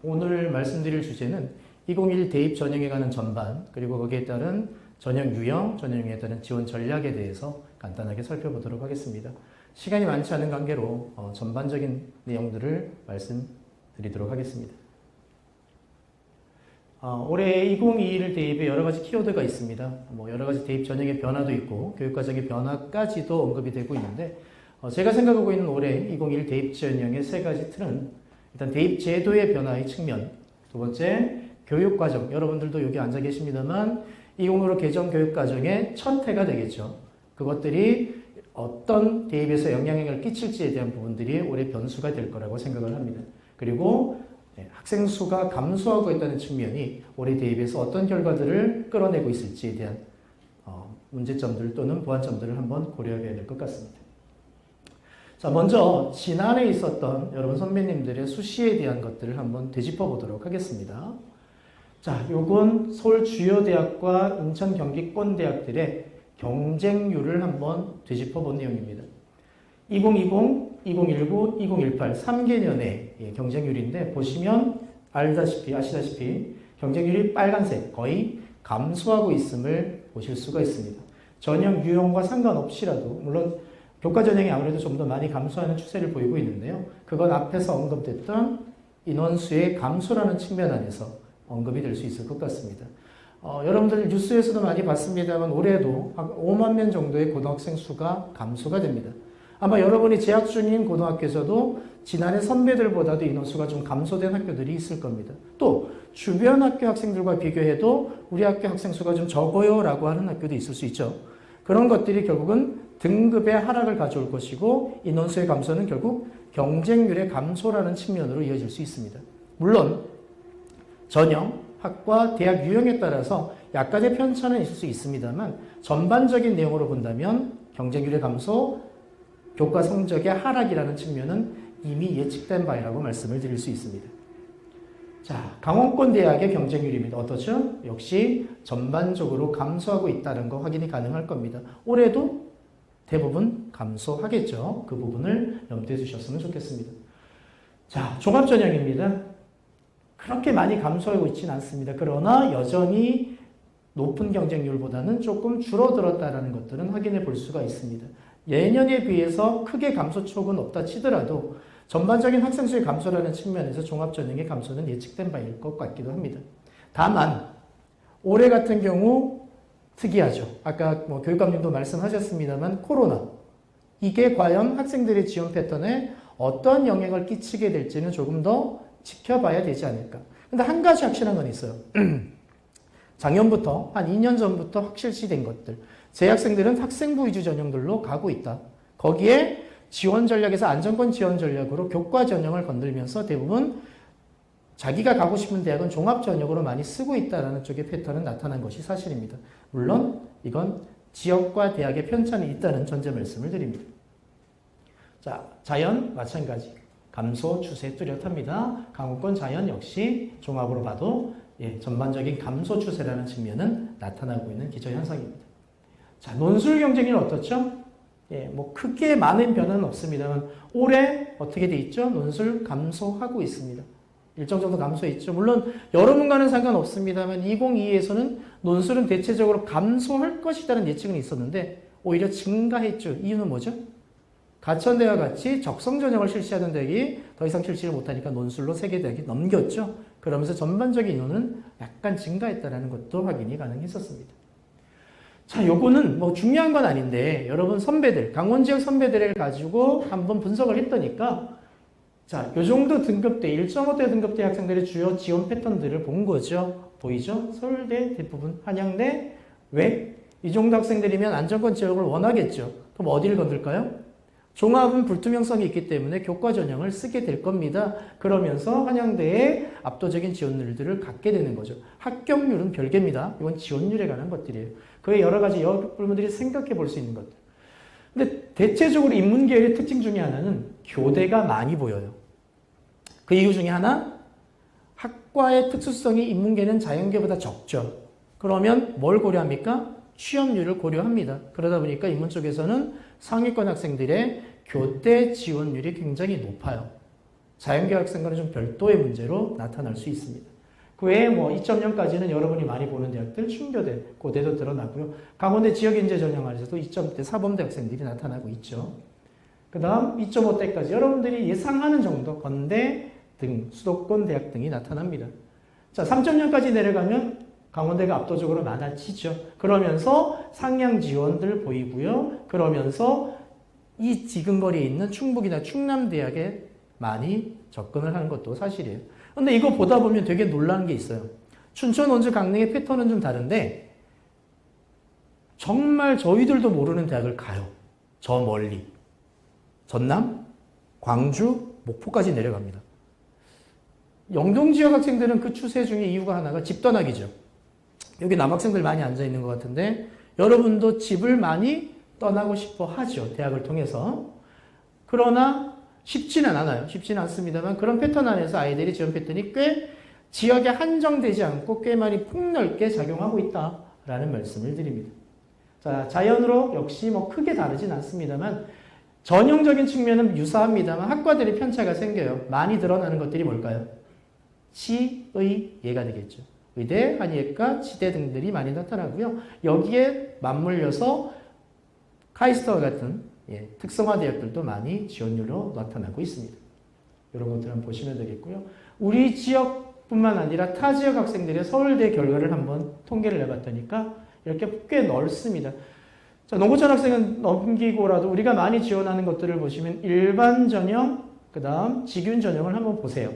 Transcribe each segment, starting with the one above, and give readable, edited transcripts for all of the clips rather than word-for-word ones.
오늘 말씀드릴 주제는 2021 대입 전형에 관한 전반, 그리고 거기에 따른 전형 유형, 전형에 따른 지원 전략에 대해서 간단하게 살펴보도록 하겠습니다. 시간이 많지 않은 관계로 전반적인 내용들을 말씀드리도록 하겠습니다. 올해 2021 대입에 여러 가지 키워드가 있습니다. 여러 가지 대입 전형의 변화도 있고 교육과정의 변화까지도 언급이 되고 있는데 제가 생각하고 있는 올해 2021 대입 전형의 세 가지 틀은 일단 대입 제도의 변화의 측면, 두 번째 교육과정, 여러분들도 여기 앉아 계십니다만 2015 개정 교육과정의 첫 해가 되겠죠. 그것들이 어떤 대입에서 영향을 끼칠지에 대한 부분들이 올해 변수가 될 거라고 생각을 합니다. 그리고 학생 수가 감소하고 있다는 측면이 올해 대입에서 어떤 결과들을 끌어내고 있을지에 대한 문제점들 또는 보완점들을 한번 고려해야 될 것 같습니다. 자, 먼저 지난해 있었던 여러분 선배님들의 수시에 대한 것들을 한번 되짚어 보도록 하겠습니다. 자, 요건 서울 주요 대학과 인천 경기권 대학들의 경쟁률을 한번 되짚어 본 내용입니다. 2020, 2019, 2018 3개년의 경쟁률인데 보시면 아시다시피 경쟁률이 빨간색, 거의 감소하고 있음을 보실 수가 있습니다. 전형 유형과 상관없이라도 물론 교과 전형이 아무래도 좀 더 많이 감소하는 추세를 보이고 있는데요. 그건 앞에서 언급됐던 인원수의 감소라는 측면 안에서 언급이 될 수 있을 것 같습니다. 여러분들 뉴스에서도 많이 봤습니다만 올해도 5만 명 정도의 고등학생 수가 감소가 됩니다. 아마 여러분이 재학 중인 고등학교에서도 지난해 선배들보다도 인원수가 좀 감소된 학교들이 있을 겁니다. 또 주변 학교 학생들과 비교해도 우리 학교 학생 수가 좀 적어요 라고 하는 학교도 있을 수 있죠. 그런 것들이 결국은 등급의 하락을 가져올 것이고 인원수의 감소는 결국 경쟁률의 감소라는 측면으로 이어질 수 있습니다. 물론 전형, 학과, 대학 유형에 따라서 약간의 편차는 있을 수 있습니다만 전반적인 내용으로 본다면 경쟁률의 감소, 교과 성적의 하락이라는 측면은 이미 예측된 바라고 말씀을 드릴 수 있습니다. 자, 강원권 대학의 경쟁률입니다. 어떻죠? 역시 전반적으로 감소하고 있다는 거 확인이 가능할 겁니다. 올해도 대부분 감소하겠죠. 그 부분을 염두에 두셨으면 좋겠습니다. 자, 종합전형입니다. 그렇게 많이 감소하고 있지는 않습니다. 그러나 여전히 높은 경쟁률보다는 조금 줄어들었다는 것들은 확인해 볼 수가 있습니다. 예년에 비해서 크게 감소폭은 없다 치더라도 전반적인 학생 수의 감소라는 측면에서 종합전형의 감소는 예측된 바일 것 같기도 합니다. 다만 올해 같은 경우 특이하죠. 아까 교육감님도 말씀하셨습니다만 코로나, 이게 과연 학생들의 지원 패턴에 어떤 영향을 끼치게 될지는 조금 더 지켜봐야 되지 않을까. 근데 한 가지 확실한 건 있어요. 작년부터 한 2년 전부터 확실시된 것들. 재학생들은 학생부 위주 전형들로 가고 있다. 거기에 지원 전략에서 안정권 지원 전략으로 교과 전형을 건들면서 대부분 자기가 가고 싶은 대학은 종합 전형으로 많이 쓰고 있다는 쪽의 패턴은 나타난 것이 사실입니다. 물론 이건 지역과 대학의 편차는 있다는 전제 말씀을 드립니다. 자, 자연 마찬가지. 감소 추세 뚜렷합니다. 강원권 자연 역시 종합으로 봐도 전반적인 감소 추세라는 측면은 나타나고 있는 기저현상입니다. 자, 논술 경쟁률 어떻죠? 크게 많은 변화는 없습니다만 올해 어떻게 돼 있죠? 논술 감소하고 있습니다. 일정 정도 감소했죠. 물론 여러분과는 상관없습니다만 2022에서는 논술은 대체적으로 감소할 것이라는 예측은 있었는데 오히려 증가했죠. 이유는 뭐죠? 가천대와 같이 적성 전형을 실시하는 대학이 더 이상 실시를 못하니까 논술로 세계 대학이 넘겼죠. 그러면서 전반적인 인원은 약간 증가했다는 것도 확인이 가능했었습니다. 자, 요거는 중요한 건 아닌데 여러분 선배들, 강원 지역 선배들을 가지고 한번 분석을 했더니까 자, 요 정도 등급대, 1.5대 등급대 학생들의 주요 지원 패턴들을 본 거죠. 보이죠? 서울대 대부분, 한양대, 왜? 이 정도 학생들이면 안정권 지역을 원하겠죠. 그럼 어디를 건들까요? 종합은 불투명성이 있기 때문에 교과 전형을 쓰게 될 겁니다. 그러면서 한양대에 압도적인 지원율들을 갖게 되는 거죠. 합격률은 별개입니다. 이건 지원율에 관한 것들이에요. 그의 여러 가지 여러분들이 생각해 볼 수 있는 것들. 근데 대체적으로 인문계열의 특징 중에 하나는 교대가 많이 보여요. 그 이유 중에 하나, 학과의 특수성이 인문계는 자연계보다 적죠. 그러면 뭘 고려합니까? 취업률을 고려합니다. 그러다 보니까 인문 쪽에서는 상위권 학생들의 교대 지원율이 굉장히 높아요. 자연계학생과는 좀 별도의 문제로 나타날 수 있습니다. 그 외에 뭐 2.0까지는 여러분이 많이 보는 대학들, 충교대, 고대도 드러나고요. 강원대 지역인재 전형 안에서도 2.0대 사범대 학생들이 나타나고 있죠. 그 다음 2.5대까지 여러분들이 예상하는 정도 건대 등 수도권 대학 등이 나타납니다. 자, 3.0까지 내려가면 강원대가 압도적으로 많아지죠. 그러면서 상향 지원들 보이고요. 그러면서 이 지근거리에 있는 충북이나 충남대학에 많이 접근을 하는 것도 사실이에요. 근데 이거 보다 보면 되게 놀라는 게 있어요. 춘천, 원주, 강릉의 패턴은 좀 다른데 정말 저희들도 모르는 대학을 가요. 저 멀리. 전남, 광주, 목포까지 내려갑니다. 영동 지역 학생들은 그 추세 중에 이유가 하나가 집 떠나기죠. 여기 남학생들 많이 앉아있는 것 같은데 여러분도 집을 많이 떠나고 싶어 하죠. 대학을 통해서. 그러나 쉽지는 않아요. 쉽지는 않습니다만 그런 패턴 안에서 아이들이 지원 패턴이 꽤 지역에 한정되지 않고 꽤 많이 폭넓게 작용하고 있다라는 말씀을 드립니다. 자, 자연으로 역시 뭐 크게 다르진 않습니다만 전형적인 측면은 유사합니다만 학과들이 편차가 생겨요. 많이 드러나는 것들이 뭘까요? 치, 의, 예가 되겠죠. 의대, 한의예과, 치대 등들이 많이 나타나고요. 여기에 맞물려서 카이스트와 같은 특성화 대학들도 많이 지원율로 나타나고 있습니다. 이런 것들 한번 보시면 되겠고요. 우리 지역뿐만 아니라 타 지역 학생들의 서울대 결과를 한번 통계를 내봤더니까 이렇게 꽤 넓습니다. 자, 농고천 학생은 넘기고라도 우리가 많이 지원하는 것들을 보시면 일반 전형, 그 다음 직윤 전형을 한번 보세요.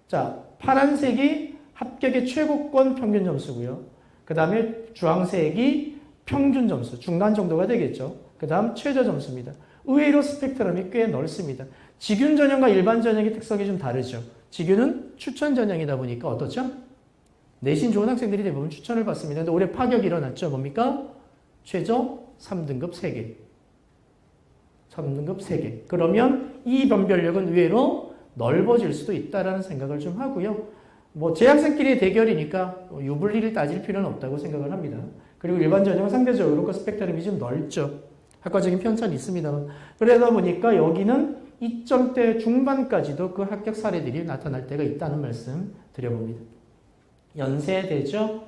자, 파란색이 합격의 최고권 평균 점수고요. 그 다음에 주황색이 평균 점수, 중간 정도가 되겠죠. 그 다음 최저 점수입니다. 의외로 스펙트럼이 꽤 넓습니다. 직윤 전형과 일반 전형의 특성이 좀 다르죠. 직윤은 추천 전형이다 보니까 어떻죠? 내신 좋은 학생들이 대부분 추천을 받습니다. 근데 올해 파격이 일어났죠. 뭡니까? 최저 3등급 3개. 3등급 3개. 그러면 이 변별력은 의외로 넓어질 수도 있다라는 생각을 좀 하고요. 뭐 재학생끼리의 대결이니까 유불리를 따질 필요는 없다고 생각을 합니다. 그리고 일반 전형은 상대적으로 그 스펙트럼이 좀 넓죠. 학과적인 편차는 있습니다만. 그러다 보니까 여기는 2점대 중반까지도 그 합격 사례들이 나타날 때가 있다는 말씀 드려봅니다. 연세대죠.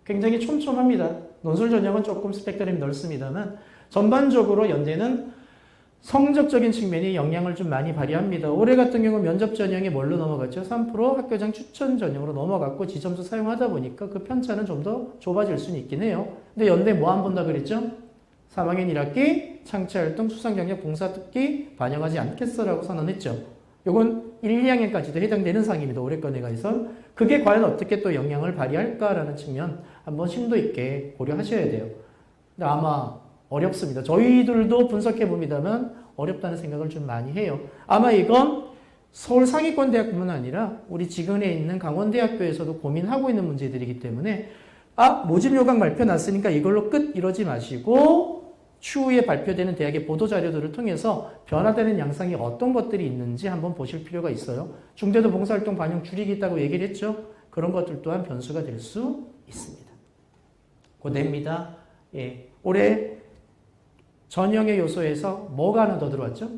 굉장히 촘촘합니다. 논술 전형은 조금 스펙트럼이 넓습니다만 전반적으로 연대는 성적적인 측면이 영향을 좀 많이 발휘합니다. 올해 같은 경우 면접 전형이 뭘로 넘어갔죠? 3% 학교장 추천 전형으로 넘어갔고 지점수 사용하다 보니까 그 편차는 좀 더 좁아질 수는 있긴 해요. 근데 연대 뭐 안 본다 그랬죠? 3학년 1학기 창체활동 수상경력 봉사특기 반영하지 않겠어라고 선언했죠. 요건 1, 2학년까지도 해당되는 사항입니다. 올해 건에 가해서. 그게 과연 어떻게 또 영향을 발휘할까라는 측면 한번 심도 있게 고려하셔야 돼요. 근데 아마 어렵습니다. 저희들도 분석해 봅니다만 어렵다는 생각을 좀 많이 해요. 아마 이건 서울 상위권 대학뿐만 아니라 우리 지근에 있는 강원대학교에서도 고민하고 있는 문제들이기 때문에 모집 요강 발표 났으니까 이걸로 끝 이러지 마시고 추후에 발표되는 대학의 보도자료들을 통해서 변화되는 양상이 어떤 것들이 있는지 한번 보실 필요가 있어요. 중대도 봉사활동 반영 줄이기 있다고 얘기를 했죠. 그런 것들 또한 변수가 될 수 있습니다. 고대입니다. 올해 전형의 요소에서 뭐가 하나 더 들어왔죠?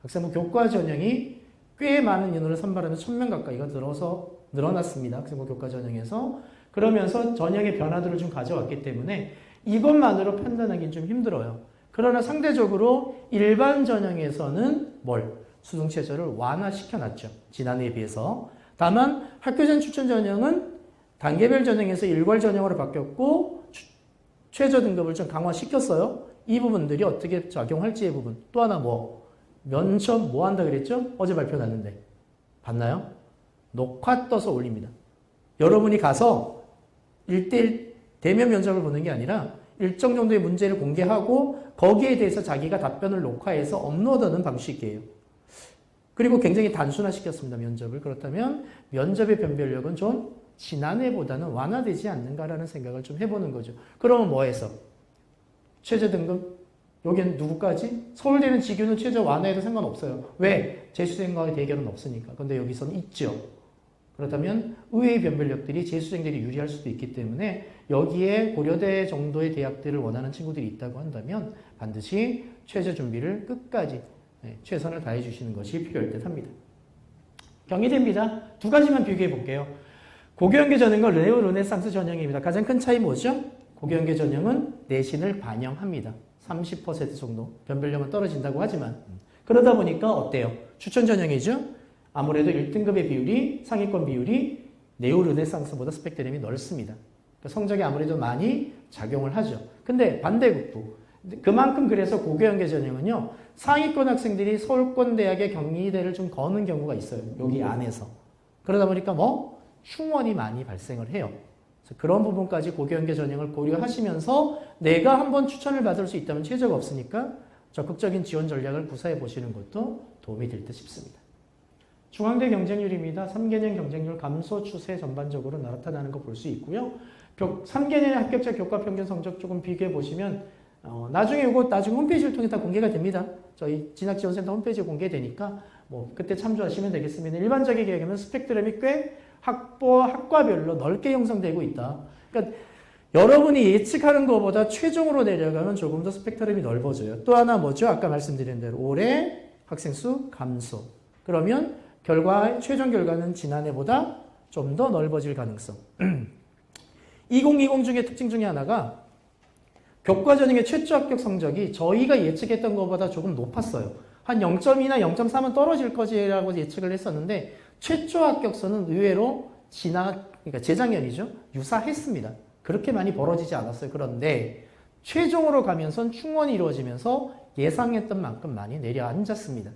학생부 교과 전형이 꽤 많은 인원을 선발하면서 1000명 가까이가 늘어났습니다. 학생부 교과 전형에서. 그러면서 전형의 변화들을 좀 가져왔기 때문에 이것만으로 판단하기는 좀 힘들어요. 그러나 상대적으로 일반 전형에서는 수능 최저를 완화시켜놨죠. 지난해에 비해서. 다만 학교장 추천 전형은 단계별 전형에서 일괄 전형으로 바뀌었고 최저 등급을 좀 강화시켰어요. 이 부분들이 어떻게 작용할지의 부분. 또 하나 면접 뭐 한다 그랬죠? 어제 발표 났는데. 봤나요? 녹화 떠서 올립니다. 여러분이 가서 1대1 대면 면접을 보는 게 아니라 일정 정도의 문제를 공개하고 거기에 대해서 자기가 답변을 녹화해서 업로드하는 방식이에요. 그리고 굉장히 단순화시켰습니다. 면접을. 그렇다면 면접의 변별력은 좀 지난해보다는 완화되지 않는가라는 생각을 좀 해보는 거죠. 그러면 뭐 해서? 최저 등급? 여기는 누구까지? 서울대는 직유는 최저 완화해도 상관없어요. 왜? 재수생과의 대결은 없으니까. 근데 여기서는 있죠. 그렇다면 의외의 변별력들이 재수생들이 유리할 수도 있기 때문에 여기에 고려대 정도의 대학들을 원하는 친구들이 있다고 한다면 반드시 최저 준비를 끝까지 최선을 다해 주시는 것이 필요할 듯 합니다. 경희대입니다. 두 가지만 비교해 볼게요. 고교연계 전형과 네오 르네상스 전형입니다. 가장 큰 차이 뭐죠? 고교연계 전형은 내신을 반영합니다. 30% 정도 변별력은 떨어진다고 하지만 그러다 보니까 어때요? 추천 전형이죠? 아무래도 1등급의 비율이 상위권 비율이 네오 르네상스보다 스펙트럼이 넓습니다. 그러니까 성적이 아무래도 많이 작용을 하죠. 근데 반대급부 그만큼 그래서 고교연계 전형은요 상위권 학생들이 서울권대학의 경희대를 좀 거는 경우가 있어요. 여기 안에서. 그러다 보니까 흉원이 많이 발생을 해요. 그래서 그런 부분까지 고교연계 전형을 고려하시면서 내가 한번 추천을 받을 수 있다면 최저가 없으니까 적극적인 지원 전략을 구사해 보시는 것도 도움이 될 듯 싶습니다. 중앙대 경쟁률입니다. 3개년 경쟁률 감소 추세 전반적으로 나타나는 거 볼 수 있고요. 3개년의 합격자 교과 평균 성적 조금 비교해 보시면 나중에 홈페이지를 통해 다 공개가 됩니다. 저희 진학지원센터 홈페이지에 공개되니까 그때 참조하시면 되겠습니다. 일반적인 얘기하면 스펙트럼이 꽤 학과별로 넓게 형성되고 있다. 그러니까 여러분이 예측하는 것보다 최종으로 내려가면 조금 더 스펙트럼이 넓어져요. 또 하나 뭐죠? 아까 말씀드린 대로 올해 학생 수 감소. 그러면 최종 결과는 지난해보다 좀 더 넓어질 가능성. 2020 중에 특징 중에 하나가 교과 전형의 최저 합격 성적이 저희가 예측했던 것보다 조금 높았어요. 한 0.2나 0.3은 떨어질 것이라고 예측을 했었는데 최저 합격선은 의외로 그러니까 재작년이죠. 유사했습니다. 그렇게 많이 벌어지지 않았어요. 그런데 최종으로 가면서 충원이 이루어지면서 예상했던 만큼 많이 내려앉았습니다.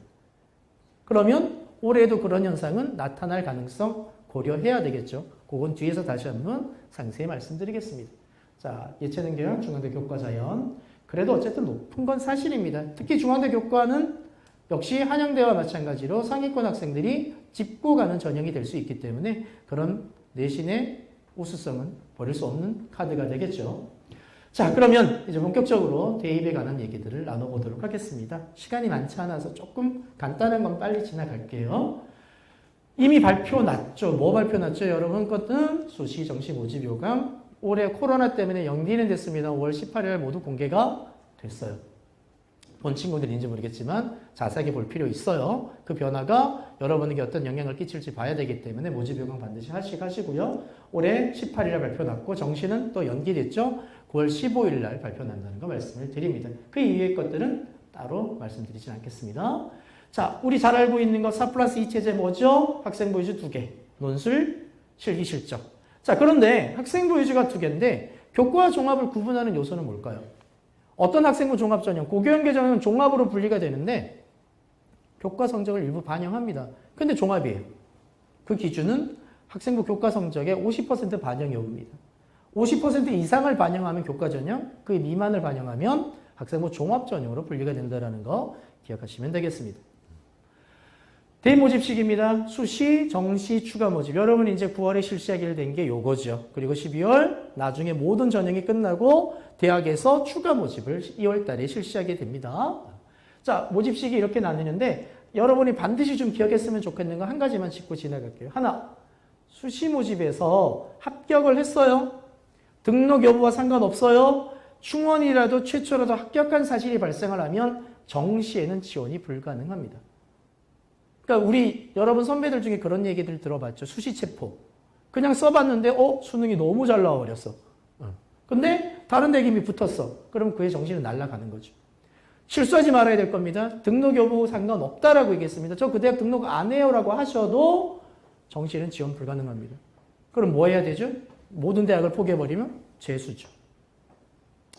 그러면 올해도 그런 현상은 나타날 가능성 고려해야 되겠죠. 그건 뒤에서 다시 한번 상세히 말씀드리겠습니다. 자, 예체능 교양, 중앙대 교과자연. 그래도 어쨌든 높은 건 사실입니다. 특히 중앙대 교과는 역시 한양대와 마찬가지로 상위권 학생들이 짚고 가는 전형이 될 수 있기 때문에 그런 내신의 우수성은 버릴 수 없는 카드가 되겠죠. 자, 그러면 이제 본격적으로 대입에 관한 얘기들을 나눠보도록 하겠습니다. 시간이 많지 않아서 조금 간단한 건 빨리 지나갈게요. 이미 발표 났죠. 뭐 발표 났죠? 여러분 것은 수시, 정시, 모집 요강. 올해 코로나 때문에 연기는 됐습니다. 5월 18일 모두 공개가 됐어요. 본 친구들인지 모르겠지만 자세하게 볼 필요 있어요. 그 변화가 여러분에게 어떤 영향을 끼칠지 봐야 되기 때문에 모집 요강 반드시 하시고요. 올해 18일에 발표 났고 정시는 또 연기됐죠. 9월 15일 날 발표 난다는 거 말씀을 드립니다. 그 이후의 것들은 따로 말씀드리진 않겠습니다. 자, 우리 잘 알고 있는 거 4+2 체제 뭐죠? 학생부 위주 2개, 논술, 실기, 실적. 자, 그런데 학생부 위주가 2개인데 교과와 종합을 구분하는 요소는 뭘까요? 어떤 학생부 종합 전형, 고교연계 전형은 종합으로 분리가 되는데 교과 성적을 일부 반영합니다. 근데 종합이에요. 그 기준은 학생부 교과 성적의 50% 반영 여부입니다. 50% 이상을 반영하면 교과 전형, 그 미만을 반영하면 학생부 종합 전형으로 분리가 된다는 거 기억하시면 되겠습니다. 대입 모집식입니다. 수시, 정시, 추가 모집. 여러분이 이제 9월에 실시하기로 된 게 요거죠. 그리고 12월 나중에 모든 전형이 끝나고 대학에서 추가 모집을 2월 달에 실시하게 됩니다. 자, 모집식이 이렇게 나뉘는데 여러분이 반드시 좀 기억했으면 좋겠는 거 한 가지만 짚고 지나갈게요. 하나, 수시 모집에서 합격을 했어요. 등록 여부와 상관없어요. 충원이라도 최초라도 합격한 사실이 발생을 하면 정시에는 지원이 불가능합니다. 그러니까 우리 여러분 선배들 중에 그런 얘기들 들어봤죠. 수시체포. 그냥 써봤는데 수능이 너무 잘 나와버렸어. 근데 다른 대학이 이미 붙었어. 그럼 그의 정신은 날아가는 거죠. 실수하지 말아야 될 겁니다. 등록 여부 상관없다라고 얘기했습니다. 저 그 대학 등록 안 해요라고 하셔도 정시는 지원 불가능합니다. 그럼 뭐 해야 되죠? 모든 대학을 포기해버리면 재수죠.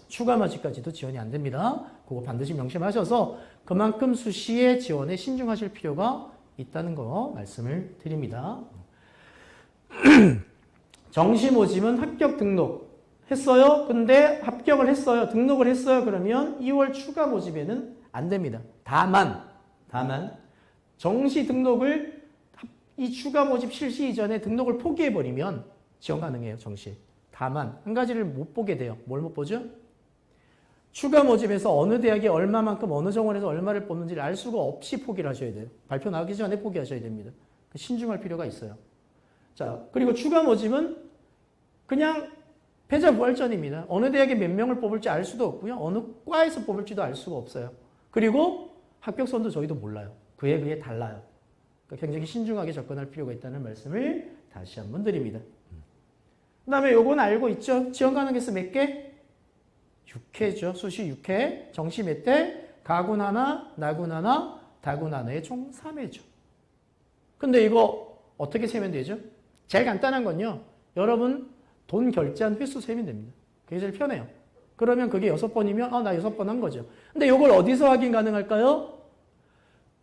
추가 모집까지도 지원이 안 됩니다. 그거 반드시 명심하셔서 그만큼 수시의 지원에 신중하실 필요가 있다는 거 말씀을 드립니다. 정시 모집은 합격 등록 했어요. 근데 합격을 했어요. 등록을 했어요. 그러면 2월 추가 모집에는 안 됩니다. 다만 정시 등록을 이 추가 모집 실시 이전에 등록을 포기해버리면 지원 가능해요. 정시. 다만 한 가지를 못 보게 돼요. 뭘 못 보죠? 추가 모집에서 어느 대학이 얼마만큼 어느 정원에서 얼마를 뽑는지를 알 수가 없이 포기를 하셔야 돼요. 발표 나기 전에 포기하셔야 됩니다. 신중할 필요가 있어요. 자, 그리고 추가 모집은 그냥 패자부활전입니다. 어느 대학에 몇 명을 뽑을지 알 수도 없고요. 어느 과에서 뽑을지도 알 수가 없어요. 그리고 합격선도 저희도 몰라요. 그에 비해 달라요. 그러니까 굉장히 신중하게 접근할 필요가 있다는 말씀을 다시 한번 드립니다. 그 다음에 요건 알고 있죠? 지원 가능 개수 몇 개? 6회죠. 수시 6회. 정시 몇 대? 가군 하나, 나군 하나, 다군 하나의 총 3회죠. 근데 이거 어떻게 세면 되죠? 제일 간단한 건요. 여러분 돈 결제한 횟수 세면 됩니다. 그게 제일 편해요. 그러면 그게 6번이면 나 6번 한 거죠. 근데 이걸 어디서 확인 가능할까요?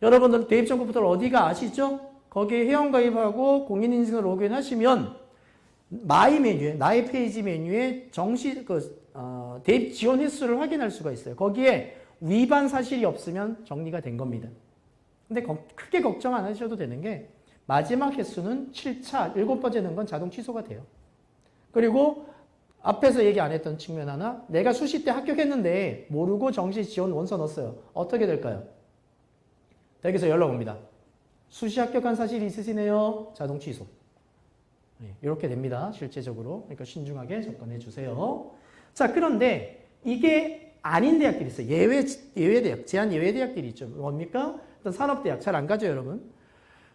여러분들 대입정보 포털 어디가 아시죠? 거기에 회원가입하고 공인인증을 로그인하시면 마이 메뉴에 나의 페이지 메뉴에 정시 대입 지원 횟수를 확인할 수가 있어요. 거기에 위반 사실이 없으면 정리가 된 겁니다. 근데 크게 걱정 안 하셔도 되는 게 마지막 횟수는 7차, 7번째 넣은 건 자동 취소가 돼요. 그리고 앞에서 얘기 안 했던 측면 하나, 내가 수시 때 합격했는데 모르고 정시 지원 원서 넣었어요. 어떻게 될까요? 여기서 연락 옵니다. 수시 합격한 사실이 있으시네요. 자동 취소. 이렇게 됩니다. 실제적으로. 그러니까 신중하게 접근해 주세요. 자, 그런데 이게 아닌 대학들이 있어요. 예외 대학, 제한 예외 대학들이 있죠. 뭡니까? 일단 산업대학 잘 안 가죠, 여러분.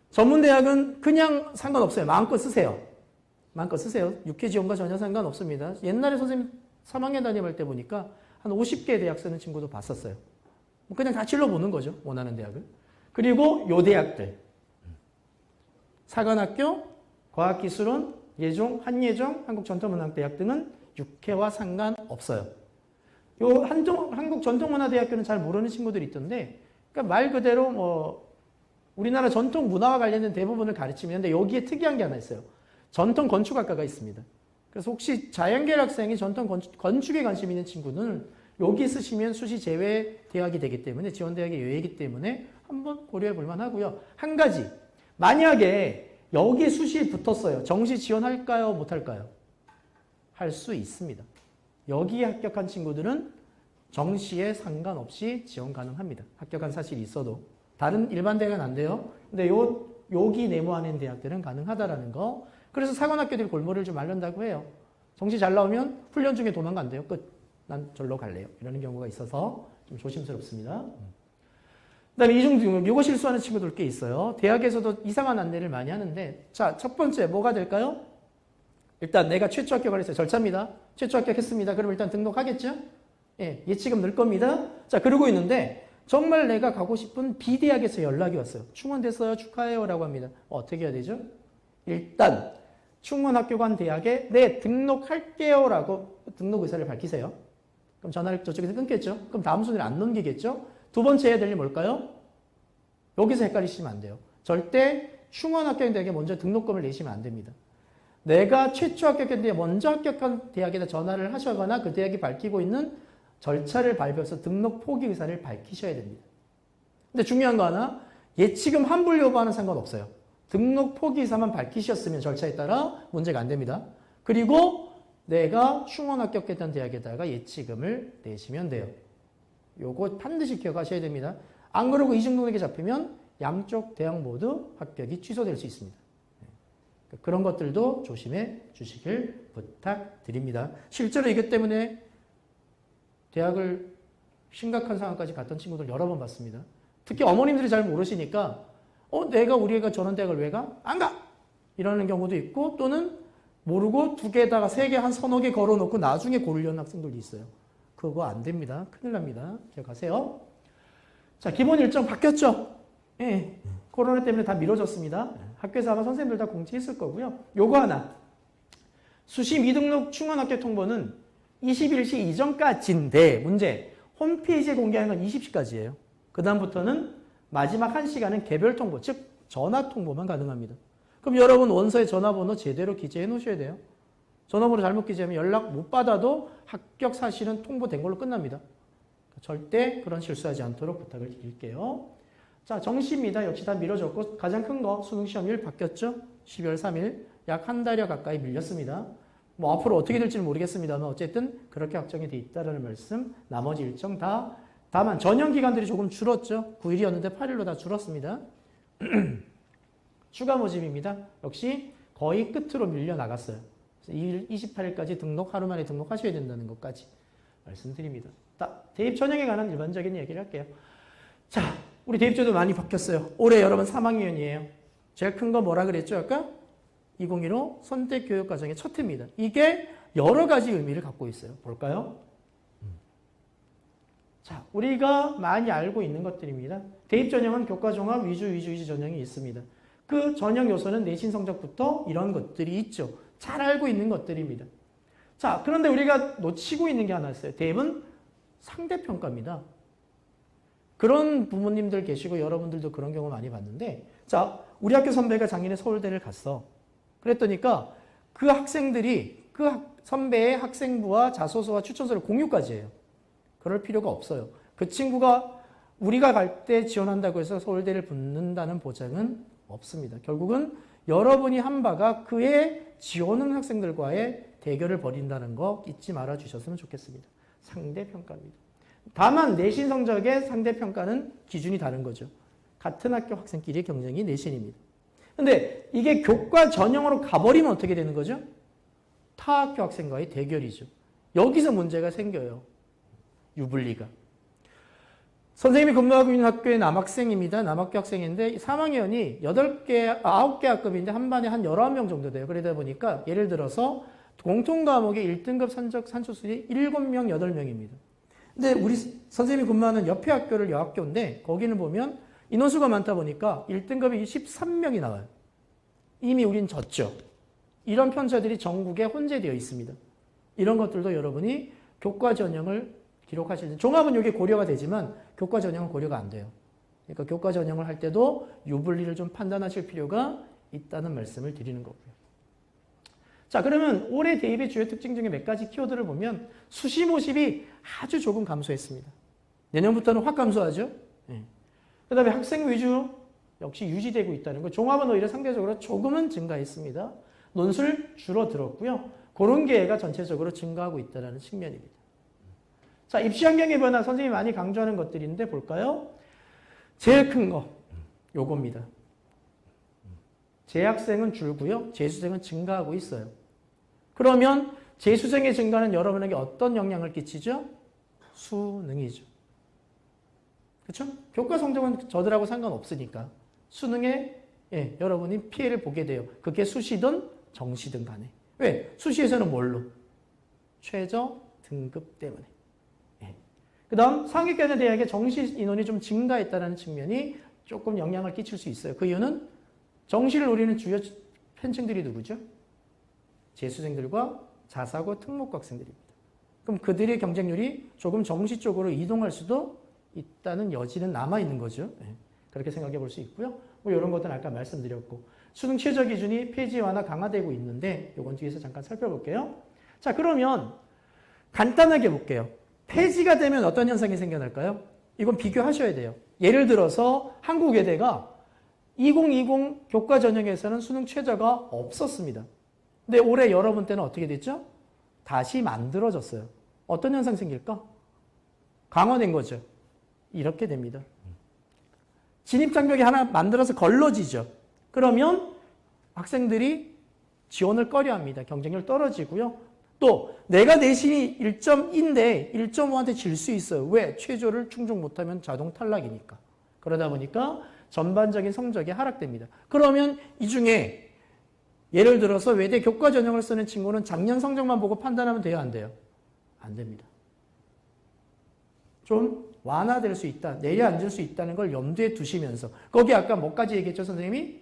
전문대학은 그냥 상관없어요. 마음껏 쓰세요. 마음껏 쓰세요. 6회 지원과 전혀 상관없습니다. 옛날에 선생님 3학년 다녀볼 때 보니까 한 50개 대학 쓰는 친구도 봤었어요. 그냥 다 찔러보는 거죠. 원하는 대학을. 그리고 요 대학들. 사관학교, 과학기술원, 예종, 한예종, 한국전통문화대학 등은 6회와 상관없어요. 요 한국전통문화대학교는 잘 모르는 친구들이 있던데, 그러니까 말 그대로 우리나라 전통문화와 관련된 대부분을 가르치는데 여기에 특이한 게 하나 있어요. 전통 건축학과가 있습니다. 그래서 혹시 자연계열 학생이 전통 건축에 관심 있는 친구는 여기 쓰시면 수시 제외 대학이 되기 때문에 지원대학의 예외이기 때문에 한번 고려해 볼 만하고요. 한 가지, 만약에 여기 수시에 붙었어요. 정시 지원할까요? 못할까요? 할 수 있습니다. 여기에 합격한 친구들은 정시에 상관없이 지원 가능합니다. 합격한 사실이 있어도. 다른 일반 대학은 안 돼요. 근데 여기 네모하는 대학들은 가능하다라는 거. 그래서 사관학교들이 골머리를 좀 앓는다고 해요. 정시 잘 나오면 훈련 중에 도망간대요. 끝. 난 절로 갈래요. 이러는 경우가 있어서 좀 조심스럽습니다. 그 다음에 이중 요거 실수하는 친구들 꽤 있어요. 대학에서도 이상한 안내를 많이 하는데, 자, 첫 번째 뭐가 될까요? 일단 내가 최초 합격을 했어요. 절차입니다. 최초 합격했습니다. 그럼 일단 등록하겠죠? 예, 예치금 넣을 겁니다. 자, 그러고 있는데 정말 내가 가고 싶은 B대학에서 연락이 왔어요. 충원됐어요. 축하해요. 라고 합니다. 어떻게 해야 되죠? 일단 충원학교관 대학에 네, 등록할게요. 라고 등록 의사를 밝히세요. 그럼 전화를 저쪽에서 끊겠죠? 그럼 다음 순위를 안 넘기겠죠? 두 번째 해야 될 일 뭘까요? 여기서 헷갈리시면 안 돼요. 절대 충원학교관 대학에 먼저 등록금을 내시면 안 됩니다. 내가 최초 합격했는데 먼저 합격한 대학에다 전화를 하시거나 그 대학이 밝히고 있는 절차를 밟아서 등록 포기 의사를 밝히셔야 됩니다. 근데 중요한 거 하나, 예치금 환불 여부와는 상관없어요. 등록 포기 의사만 밝히셨으면 절차에 따라 문제가 안 됩니다. 그리고 내가 충원 합격했던 대학에다가 예치금을 내시면 돼요. 요거 반드시 기억하셔야 됩니다. 안 그러고 이중등록이 잡히면 양쪽 대학 모두 합격이 취소될 수 있습니다. 그런 것들도 조심해 주시길 부탁드립니다. 실제로 이것 때문에 대학을 심각한 상황까지 갔던 친구들 여러 번 봤습니다. 특히 어머님들이 잘 모르시니까 내가 우리 애가 저런 대학을 왜 가? 안 가! 이러는 경우도 있고 또는 모르고 두 개에다가 세 개 한 서너 개 걸어놓고 나중에 고르려는 학생들도 있어요. 그거 안 됩니다. 큰일 납니다. 기억하세요. 자, 기본 일정 바뀌었죠? 예. 코로나 때문에 다 미뤄졌습니다. 학교에서 아마 선생님들 다 공지했을 거고요. 요거 하나. 수시 미등록 충원 합격 통보는 21시 이전까지인데 문제. 홈페이지에 공개하는 건 20시까지예요. 그 다음부터는 마지막 1시간은 개별 통보, 즉 전화 통보만 가능합니다. 그럼 여러분 원서에 전화번호 제대로 기재해 놓으셔야 돼요. 전화번호 잘못 기재하면 연락 못 받아도 합격 사실은 통보된 걸로 끝납니다. 절대 그런 실수하지 않도록 부탁을 드릴게요. 자, 정시입니다. 역시 다 미뤄졌고 가장 큰 거 수능 시험일 바뀌었죠. 12월 3일 약 한 달여 가까이 밀렸습니다. 뭐 앞으로 어떻게 될지는 모르겠습니다만 어쨌든 그렇게 확정이 돼 있다는 말씀. 나머지 일정 다 다만 전형 기간들이 조금 줄었죠. 9일이었는데 8일로 다 줄었습니다. 추가 모집입니다. 역시 거의 끝으로 밀려나갔어요. 28일까지 등록, 하루 만에 등록하셔야 된다는 것까지 말씀드립니다. 대입 전형에 관한 일반적인 얘기를 할게요. 자, 우리 대입제도 많이 바뀌었어요. 올해 여러분 3학년이에요. 제일 큰 거 뭐라 그랬죠? 아까 2015 선택교육과정의 첫 해입니다. 이게 여러 가지 의미를 갖고 있어요. 볼까요? 자, 우리가 많이 알고 있는 것들입니다. 대입 전형은 교과 종합, 위주 전형이 있습니다. 그 전형 요소는 내신 성적부터 이런 것들이 있죠. 잘 알고 있는 것들입니다. 자, 그런데 우리가 놓치고 있는 게 하나 있어요. 대입은 상대평가입니다. 그런 부모님들 계시고 여러분들도 그런 경우 많이 봤는데, 자, 우리 학교 선배가 작년에 서울대를 갔어. 그랬더니까 그 학생들이 그 선배의 학생부와 자소서와 추천서를 공유까지 해요. 그럴 필요가 없어요. 그 친구가 우리가 갈 때 지원한다고 해서 서울대를 붙는다는 보장은 없습니다. 결국은 여러분이 한 바가 그의 지원하는 학생들과의 대결을 벌인다는 거 잊지 말아 주셨으면 좋겠습니다. 상대평가입니다. 다만 내신 성적의 상대평가는 기준이 다른 거죠. 같은 학교 학생끼리의 경쟁이 내신입니다. 근데 이게 교과 전형으로 가버리면 어떻게 되는 거죠? 타 학교 학생과의 대결이죠. 여기서 문제가 생겨요. 유불리가. 선생님이 근무하고 있는 학교의 남학생입니다. 남학교 학생인데 3학년이 8개, 9개 학급인데 한 반에 한 11명 정도 돼요. 그러다 보니까 예를 들어서 공통과목의 1등급 산출수이 7명, 8명입니다. 근데 우리 선생님이 근무하는 옆에 학교를 여학교인데 거기는 보면 인원수가 많다 보니까 1등급이 13명이 나와요. 이미 우린 졌죠. 이런 편차들이 전국에 혼재되어 있습니다. 이런 것들도 여러분이 교과 전형을 기록하시는, 종합은 이게 고려가 되지만 교과 전형은 고려가 안 돼요. 그러니까 교과 전형을 할 때도 유불리를 좀 판단하실 필요가 있다는 말씀을 드리는 거고요. 자, 그러면 올해 대입의 주요 특징 중에 몇 가지 키워드를 보면 수시 모집이 아주 조금 감소했습니다. 내년부터는 확 감소하죠. 그 다음에 학생 위주 역시 유지되고 있다는 거. 종합은 오히려 상대적으로 조금은 증가했습니다. 논술 줄어들었고요. 그런 게 전체적으로 증가하고 있다는 측면입니다. 자, 입시 환경의 변화, 선생님이 많이 강조하는 것들인데 볼까요? 제일 큰 거, 요겁니다. 재학생은 줄고요. 재수생은 증가하고 있어요. 그러면 재수생의 증가는 여러분에게 어떤 영향을 끼치죠? 수능이죠. 그렇죠? 교과 성적은 저들하고 상관없으니까 수능에 여러분이 피해를 보게 돼요. 그게 수시든 정시든 간에. 왜? 수시에서는 뭘로? 최저 등급 때문에. 그 다음 상위권의 대학의 정시 인원이 좀 증가했다는 측면이 조금 영향을 끼칠 수 있어요. 그 이유는 정시를 노리는 주요 팬층들이 누구죠? 재수생들과 자사고 특목고 학생들입니다. 그럼 그들의 경쟁률이 조금 정시 쪽으로 이동할 수도 있다는 여지는 남아있는 거죠. 그렇게 생각해 볼 수 있고요. 뭐 이런 것들은 아까 말씀드렸고, 수능 최저 기준이 폐지 완화 강화되고 있는데 이건 뒤에서 잠깐 살펴볼게요. 자, 그러면 간단하게 볼게요. 폐지가 되면 어떤 현상이 생겨날까요? 이건 비교하셔야 돼요. 예를 들어서 한국외대가 2020 교과 전형에서는 수능 최저가 없었습니다. 근데 올해 여러분 때는 어떻게 됐죠? 다시 만들어졌어요. 어떤 현상이 생길까? 강화된 거죠. 이렇게 됩니다. 진입장벽이 하나 만들어서 걸러지죠. 그러면 학생들이 지원을 꺼려합니다. 경쟁률 떨어지고요. 또 내가 내신이 1.2인데 1.5한테 질 수 있어요. 왜? 최저를 충족 못하면 자동 탈락이니까. 그러다 보니까 전반적인 성적이 하락됩니다. 그러면 이 중에 예를 들어서 외대 교과 전형을 쓰는 친구는 작년 성적만 보고 판단하면 돼요? 안 돼요? 안 됩니다. 좀 완화될 수 있다, 내려앉을 수 있다는 걸 염두에 두시면서, 거기 아까 뭐까지 얘기했죠, 선생님이?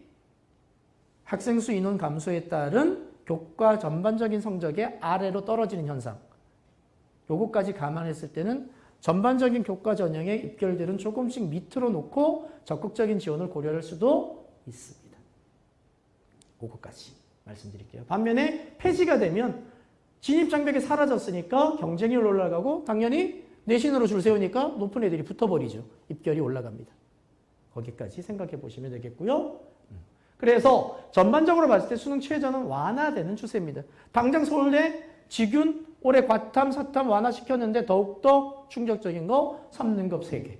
학생 수 인원 감소에 따른 교과 전반적인 성적의 아래로 떨어지는 현상. 요거까지 감안했을 때는 전반적인 교과 전형의 입결들은 조금씩 밑으로 놓고 적극적인 지원을 고려할 수도 있습니다. 그거까지 말씀드릴게요. 반면에 폐지가 되면 진입장벽이 사라졌으니까 경쟁률 올라가고 당연히 내신으로 줄 세우니까 높은 애들이 붙어버리죠. 입결이 올라갑니다. 거기까지 생각해 보시면 되겠고요. 그래서 전반적으로 봤을 때 수능 최저는 완화되는 추세입니다. 당장 서울대 직윤 올해 과탐, 사탐 완화시켰는데 더욱더 충격적인 거 3등급 3개.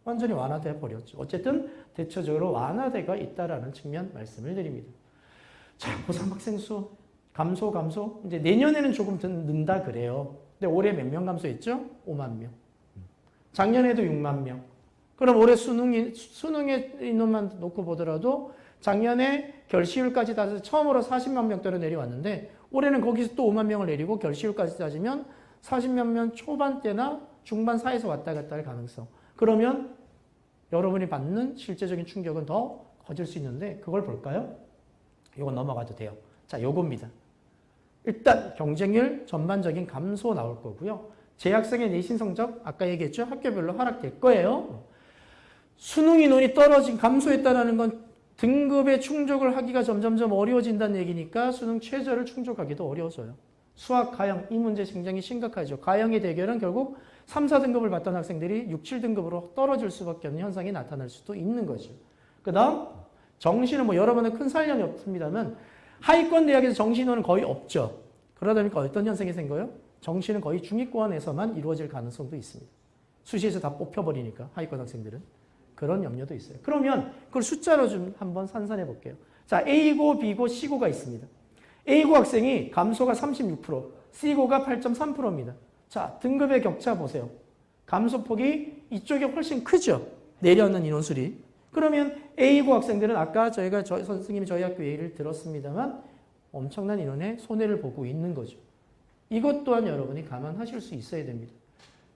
완전히 완화돼 버렸죠. 어쨌든 대체적으로 완화돼가 있다라는 측면 말씀을 드립니다. 자, 고3 학생 수 감소. 이제 내년에는 조금 더 는다 그래요. 근데 올해 몇 명 감소했죠? 5만 명. 작년에도 6만 명. 그럼 올해 수능의 인원만 놓고 보더라도 작년에 결시율까지 따져서 처음으로 40만 명대로 내려왔는데 올해는 거기서 또 5만 명을 내리고 결시율까지 따지면 40몇 명 초반대나 중반 사이에서 왔다 갔다 할 가능성. 그러면 여러분이 받는 실제적인 충격은 더 커질 수 있는데 그걸 볼까요? 이거 넘어가도 돼요. 자, 요겁니다. 일단 경쟁률 전반적인 감소 나올 거고요. 재학생의 내신 성적 아까 얘기했죠? 학교별로 하락될 거예요. 수능 인원이 감소했다는 건 등급의 충족을 하기가 점점점 어려워진다는 얘기니까 수능 최저를 충족하기도 어려워져요. 수학, 가형 이 문제 굉장히 심각하죠. 가형의 대결은 결국 3, 4등급을 받던 학생들이 6, 7등급으로 떨어질 수밖에 없는 현상이 나타날 수도 있는 거죠. 그 다음 정시는 뭐 여러분은 큰 살련이 없습니다만 하위권 대학에서 정시 인원은 거의 없죠. 그러다 보니까 어떤 현상이 생겨요? 정시는 거의 중위권에서만 이루어질 가능성도 있습니다. 수시에서 다 뽑혀버리니까 하위권 학생들은. 그런 염려도 있어요. 그러면 그걸 숫자로 좀 한번 산산해 볼게요. 자, A고, B고, C고가 있습니다. A고 학생이 감소가 36%, C고가 8.3%입니다. 자, 등급의 격차 보세요. 감소폭이 이쪽이 훨씬 크죠? 내려오는 인원수리. 그러면 A고 학생들은 아까 선생님이 저희 학교 얘기를 들었습니다만 엄청난 인원의 손해를 보고 있는 거죠. 이것 또한 여러분이 감안하실 수 있어야 됩니다.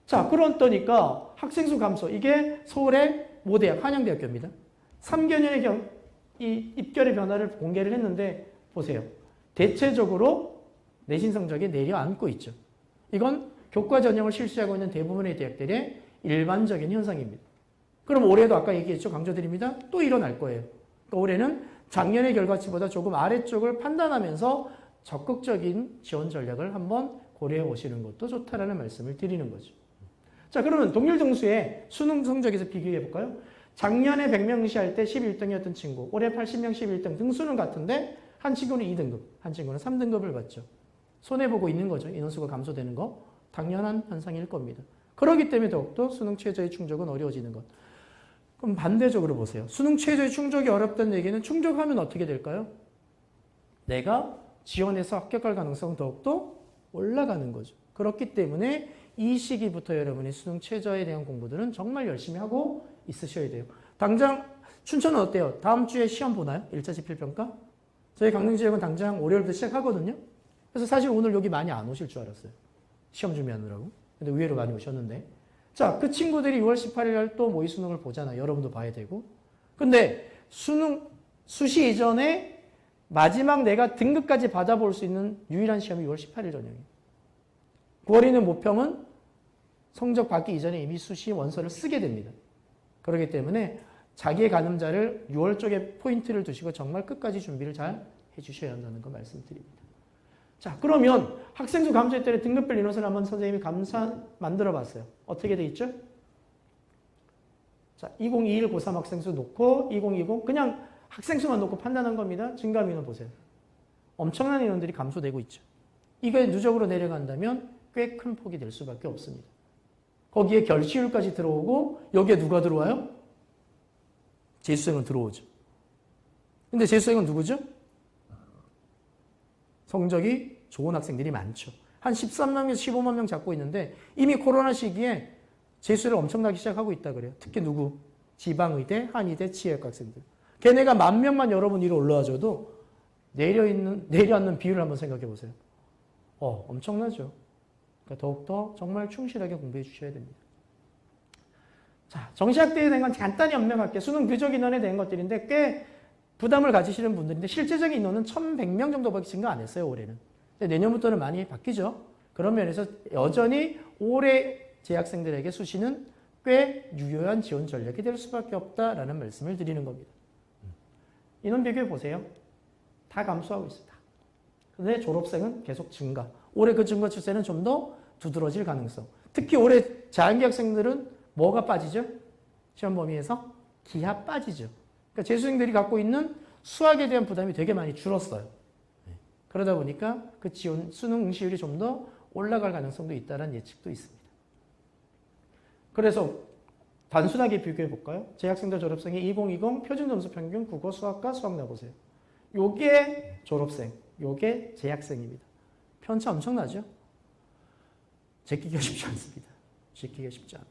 자, 그러니까 학생 수 감소. 이게 서울의 모대학, 한양대학교입니다. 3개년의 이 입결의 변화를 공개를 했는데 보세요. 대체적으로 내신 성적이 내려앉고 있죠. 이건 교과 전형을 실시하고 있는 대부분의 대학들의 일반적인 현상입니다. 그럼 올해도 아까 얘기했죠. 강조드립니다. 또 일어날 거예요. 그러니까 올해는 작년의 결과치보다 조금 아래쪽을 판단하면서 적극적인 지원 전략을 한번 고려해 보시는 것도 좋다라는 말씀을 드리는 거죠. 자, 그러면 동일 등수의 수능 성적에서 비교해 볼까요? 작년에 100명 시할 때 11등이었던 친구, 올해 80명 11등 등수는 같은데 한 친구는 2등급, 한 친구는 3등급을 받죠. 손해보고 있는 거죠. 인원수가 감소되는 거. 당연한 현상일 겁니다. 그렇기 때문에 더욱더 수능 최저의 충족은 어려워지는 것. 그럼 반대적으로 보세요. 수능 최저의 충족이 어렵다는 얘기는 충족하면 어떻게 될까요? 내가 지원해서 합격할 가능성은 더욱더 올라가는 거죠. 그렇기 때문에 이 시기부터 여러분이 수능 최저에 대한 공부들은 정말 열심히 하고 있으셔야 돼요. 당장 춘천은 어때요? 다음 주에 시험 보나요? 1차 지필평가? 저희 강릉지역은 당장 월요일부터 시작하거든요. 그래서 사실 오늘 여기 많이 안 오실 줄 알았어요. 시험 준비하느라고. 근데 의외로 많이 오셨는데. 자, 그 친구들이 6월 18일 날 또 모의 수능을 보잖아요. 여러분도 봐야 되고. 근데 수시 이전에 마지막 내가 등급까지 받아볼 수 있는 유일한 시험이 6월 18일 전형이에요. 9월에 있는 모평은 성적 받기 이전에 이미 수시 원서를 쓰게 됩니다. 그렇기 때문에 자기의 가늠자를 6월 쪽에 포인트를 두시고 정말 끝까지 준비를 잘 해주셔야 한다는 거 말씀드립니다. 자, 그러면 학생 수 감소했더니 등급별 인원수를 한번 선생님이 만들어 봤어요. 어떻게 돼 있죠? 자, 2021 고3 학생 수 놓고 2020 그냥 학생 수만 놓고 판단한 겁니다. 증감 인원 보세요. 엄청난 인원들이 감소되고 있죠. 이게 누적으로 내려간다면 꽤 큰 폭이 될 수밖에 없습니다. 거기에 결시율까지 들어오고 여기에 누가 들어와요? 재수생은 들어오죠. 근데 재수생은 누구죠? 성적이 좋은 학생들이 많죠. 한 13만 명, 15만 명 잡고 있는데 이미 코로나 시기에 재수를 엄청나게 시작하고 있다 그래요. 특히 누구? 지방의대, 한의대, 치의학 학생들. 걔네가 10,000명만 여러분 위로 올라와줘도 내려앉는 비율을 한번 생각해 보세요. 엄청나죠. 그러니까 더욱더 정말 충실하게 공부해 주셔야 됩니다. 자, 정시학대에 대한 건 간단히 업명할게요. 수능 교적 인원에 대한 것들인데 꽤 부담을 가지시는 분들인데 실제적인 인원은 1,100명 정도밖에 증가 안 했어요, 올해는. 근데 내년부터는 많이 바뀌죠. 그런 면에서 여전히 올해 재학생들에게 수시는 꽤 유효한 지원 전략이 될 수밖에 없다라는 말씀을 드리는 겁니다. 인원 비교해 보세요. 다 감소하고 있습니다. 근데 졸업생은 계속 증가. 올해 그 증가 추세는 좀 더 두드러질 가능성. 특히 올해 자연계 학생들은 뭐가 빠지죠? 시험 범위에서 기하 빠지죠. 그러니까 재수생들이 갖고 있는 수학에 대한 부담이 되게 많이 줄었어요. 그러다 보니까 그 수능 응시율이 좀 더 올라갈 가능성도 있다는 예측도 있습니다. 그래서 단순하게 비교해 볼까요? 재학생들 졸업생이 2020 표준 점수 평균 국어 수학과 수학 내보세요. 요게 졸업생, 요게 재학생입니다. 편차 엄청나죠? 제끼기가 쉽지 않습니다. 제끼기가 쉽지 않아요.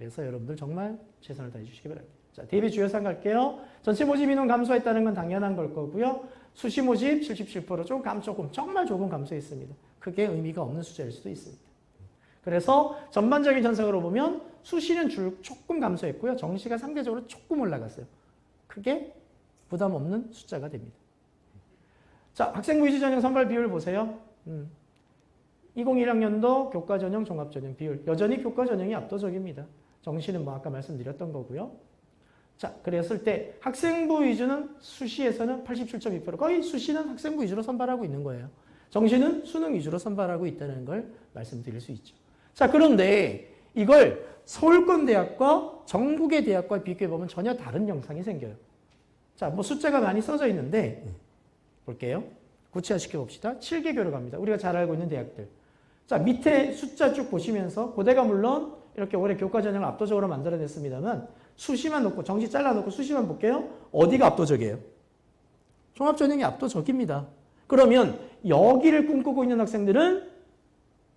그래서 여러분들 정말 최선을 다해 주시기 바랍니다. 자, 대입의 주요 사항 갈게요. 전체 모집 인원 감소했다는 건 당연한 걸 거고요. 수시 모집 77%, 정말 조금 감소했습니다. 크게 의미가 없는 숫자일 수도 있습니다. 그래서 전반적인 현상으로 보면 수시는 조금 감소했고요. 정시가 상대적으로 조금 올라갔어요. 크게 부담 없는 숫자가 됩니다. 자, 학생부 위주 전형 선발 비율 보세요. 2021학년도 교과 전형, 종합 전형 비율. 여전히 교과 전형이 압도적입니다. 정시는 뭐 아까 말씀드렸던 거고요. 자, 그랬을 때 학생부 위주는 수시에서는 87.2%. 거의 수시는 학생부 위주로 선발하고 있는 거예요. 정시는 수능 위주로 선발하고 있다는 걸 말씀드릴 수 있죠. 자, 그런데 이걸 서울권 대학과 전국의 대학과 비교해보면 전혀 다른 영상이 생겨요. 자, 뭐 숫자가 많이 써져 있는데 볼게요. 구체화시켜 봅시다. 7개교로 갑니다. 우리가 잘 알고 있는 대학들. 자, 밑에 숫자 쭉 보시면서 고대가 물론 이렇게 올해 교과 전형을 압도적으로 만들어냈습니다만 수시만 놓고 정시 잘라놓고 수시만 볼게요. 어디가 압도적이에요? 종합전형이 압도적입니다. 그러면 여기를 꿈꾸고 있는 학생들은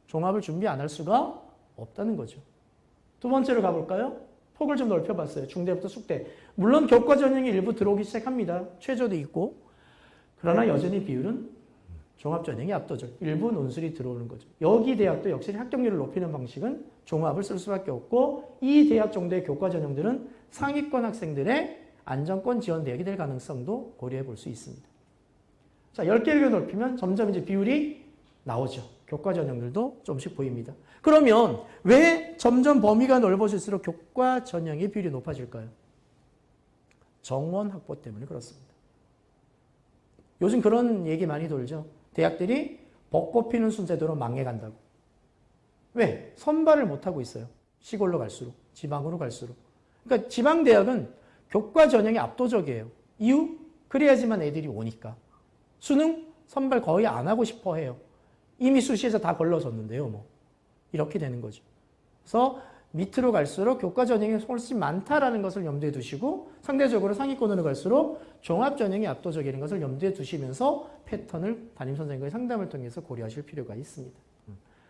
종합을 준비 안 할 수가 없다는 거죠. 두 번째로 가볼까요? 폭을 좀 넓혀봤어요. 중대부터 숙대. 물론 교과 전형이 일부 들어오기 시작합니다. 최저도 있고. 그러나 여전히 비율은 종합전형이 압도적. 일부 논술이 들어오는 거죠. 여기 대학도 역시 합격률을 높이는 방식은 종합을 쓸 수밖에 없고 이 대학 정도의 교과 전형들은 상위권 학생들의 안정권 지원 대학이 될 가능성도 고려해 볼 수 있습니다. 자, 10개를 넓히면 점점 이제 비율이 나오죠. 교과 전형들도 조금씩 보입니다. 그러면 왜 점점 범위가 넓어질수록 교과 전형의 비율이 높아질까요? 정원 확보 때문에 그렇습니다. 요즘 그런 얘기 많이 돌죠. 대학들이 벚꽃 피는 순제도로 망해간다고. 왜? 선발을 못하고 있어요. 시골로 갈수록, 지방으로 갈수록. 그러니까 지방대학은 교과 전형이 압도적이에요. 이유? 그래야지만 애들이 오니까. 수능 선발 거의 안 하고 싶어 해요. 이미 수시에서 다 걸러졌는데요. 뭐 이렇게 되는 거죠. 그래서 밑으로 갈수록 교과 전형이 훨씬 많다라는 것을 염두에 두시고 상대적으로 상위권으로 갈수록 종합 전형이 압도적인 것을 염두에 두시면서 패턴을 담임선생님과의 상담을 통해서 고려하실 필요가 있습니다.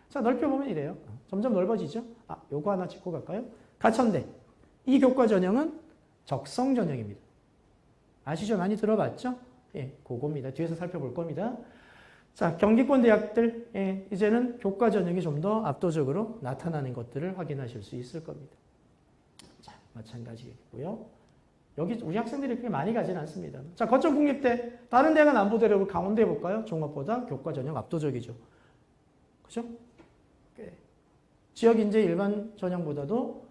자, 넓혀보면 이래요. 점점 넓어지죠. 아, 요거 하나 짚고 갈까요? 가천대. 이 교과 전형은 적성 전형입니다. 아시죠? 많이 들어봤죠? 예, 그겁니다. 뒤에서 살펴볼 겁니다. 자, 경기권 대학들, 예, 이제는 교과 전형이 좀 더 압도적으로 나타나는 것들을 확인하실 수 있을 겁니다. 자, 마찬가지고요. 여기 우리 학생들이 그렇게 많이 가지는 않습니다. 자, 거점 국립대, 다른 대학은 안 보더라도 강원대 볼까요? 종합보다 교과 전형 압도적이죠. 그죠? 지역 인재 일반 전형보다도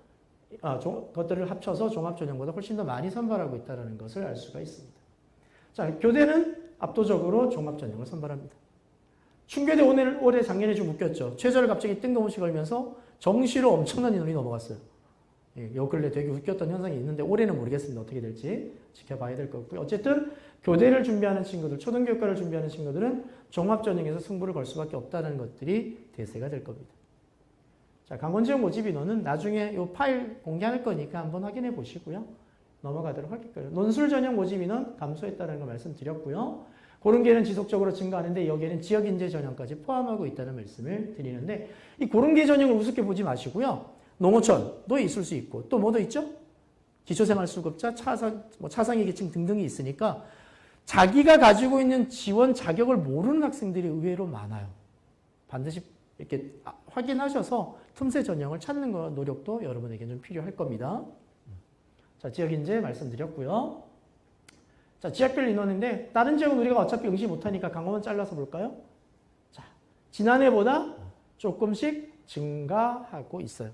것들을 합쳐서 종합 전형보다 훨씬 더 많이 선발하고 있다는 것을 알 수가 있습니다. 자, 교대는 압도적으로 종합 전형을 선발합니다. 충교대 올해 작년에 좀 웃겼죠. 최저를 갑자기 뜬금없이 걸면서 정시로 엄청난 인원이 넘어갔어요. 예, 요 근래 되게 웃겼던 현상이 있는데 올해는 모르겠습니다. 어떻게 될지 지켜봐야 될 것 같고요. 어쨌든 교대를 준비하는 친구들, 초등교육과를 준비하는 친구들은 종합전형에서 승부를 걸 수밖에 없다는 것들이 대세가 될 겁니다. 자, 강원지역 모집 인원은 나중에 이 파일 공개할 거니까 한번 확인해 보시고요. 넘어가도록 할게요. 논술 전형 모집 인원 감소했다는 걸 말씀드렸고요. 고른계는 지속적으로 증가하는데 여기에는 지역인재 전형까지 포함하고 있다는 말씀을 드리는데 이 고른계 전형을 우습게 보지 마시고요. 농어촌도 있을 수 있고 또 뭐도 있죠? 기초생활수급자, 차상위 계층 등등이 있으니까 자기가 가지고 있는 지원 자격을 모르는 학생들이 의외로 많아요. 반드시 이렇게 확인하셔서 틈새 전형을 찾는 거 노력도 여러분에게 좀 필요할 겁니다. 자, 지역인재 말씀드렸고요. 자, 지역별 인원인데 다른 지역은 우리가 어차피 응시 못하니까 강원은 잘라서 볼까요? 자, 지난해보다 조금씩 증가하고 있어요.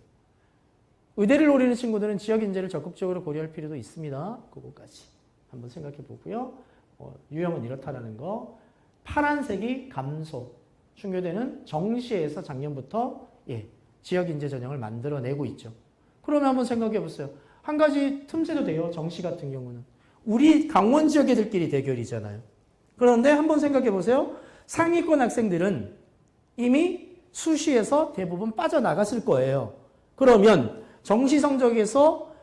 의대를 노리는 친구들은 지역 인재를 적극적으로 고려할 필요도 있습니다. 그거까지 한번 생각해 보고요. 유형은 이렇다라는 거. 파란색이 감소. 충교대는 정시에서 작년부터 지역 인재 전형을 만들어내고 있죠. 그러면 한번 생각해 보세요. 한 가지 틈새도 돼요. 정시 같은 경우는. 우리 강원 지역 애들끼리 대결이잖아요. 그런데 한번 생각해 보세요. 상위권 학생들은 이미 수시에서 대부분 빠져나갔을 거예요. 그러면 정시 성적에서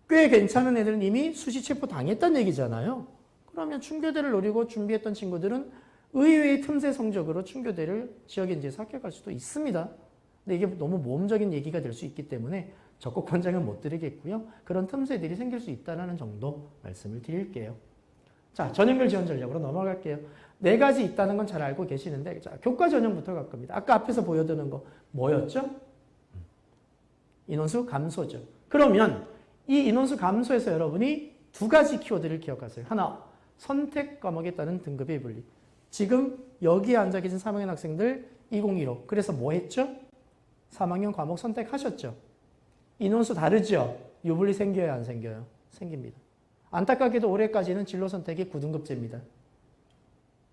꽤 괜찮은 애들은 이미 수시 체포 당했다는 얘기잖아요. 그러면 충교대를 노리고 준비했던 친구들은 의외의 틈새 성적으로 충교대를 지역인재에서 합격할 수도 있습니다. 근데 이게 너무 모험적인 얘기가 될 수 있기 때문에 적극 권장은 못 드리겠고요. 그런 틈새들이 생길 수 있다는 정도 말씀을 드릴게요. 자, 전형별 지원 전략으로 넘어갈게요. 4가지 있다는 건 잘 알고 계시는데, 자, 교과 전형부터 갈 겁니다. 아까 앞에서 보여드는 거 뭐였죠? 인원수 감소죠. 그러면 이 인원수 감소에서 여러분이 2가지 키워드를 기억하세요. 하나, 선택 과목에 따른 등급의 분리. 지금 여기에 앉아 계신 3학년 학생들 2015. 그래서 뭐 했죠? 3학년 과목 선택하셨죠? 인원수 다르죠? 유분리 생겨요, 안 생겨요? 생깁니다. 안타깝게도 올해까지는 진로 선택이 9등급제입니다.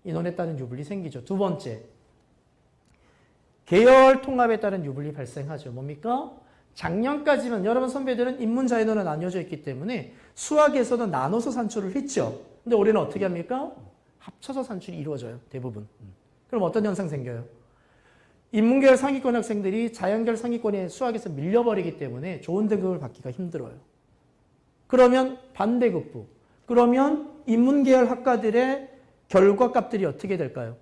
인원에 따른 유분리 생기죠. 2번째, 계열 통합에 따른 유분리 발생하죠. 뭡니까? 작년까지는 여러분 선배들은 인문자인원은 나뉘어져 있기 때문에 수학에서는 나눠서 산출을 했죠. 근데 올해는 어떻게 합니까? 합쳐서 산출이 이루어져요. 대부분. 그럼 어떤 현상 생겨요? 인문계열 상위권 학생들이 자연계열 상위권에 수학에서 밀려버리기 때문에 좋은 등급을 받기가 힘들어요. 그러면 반대급부. 그러면 인문계열 학과들의 결과값들이 어떻게 될까요?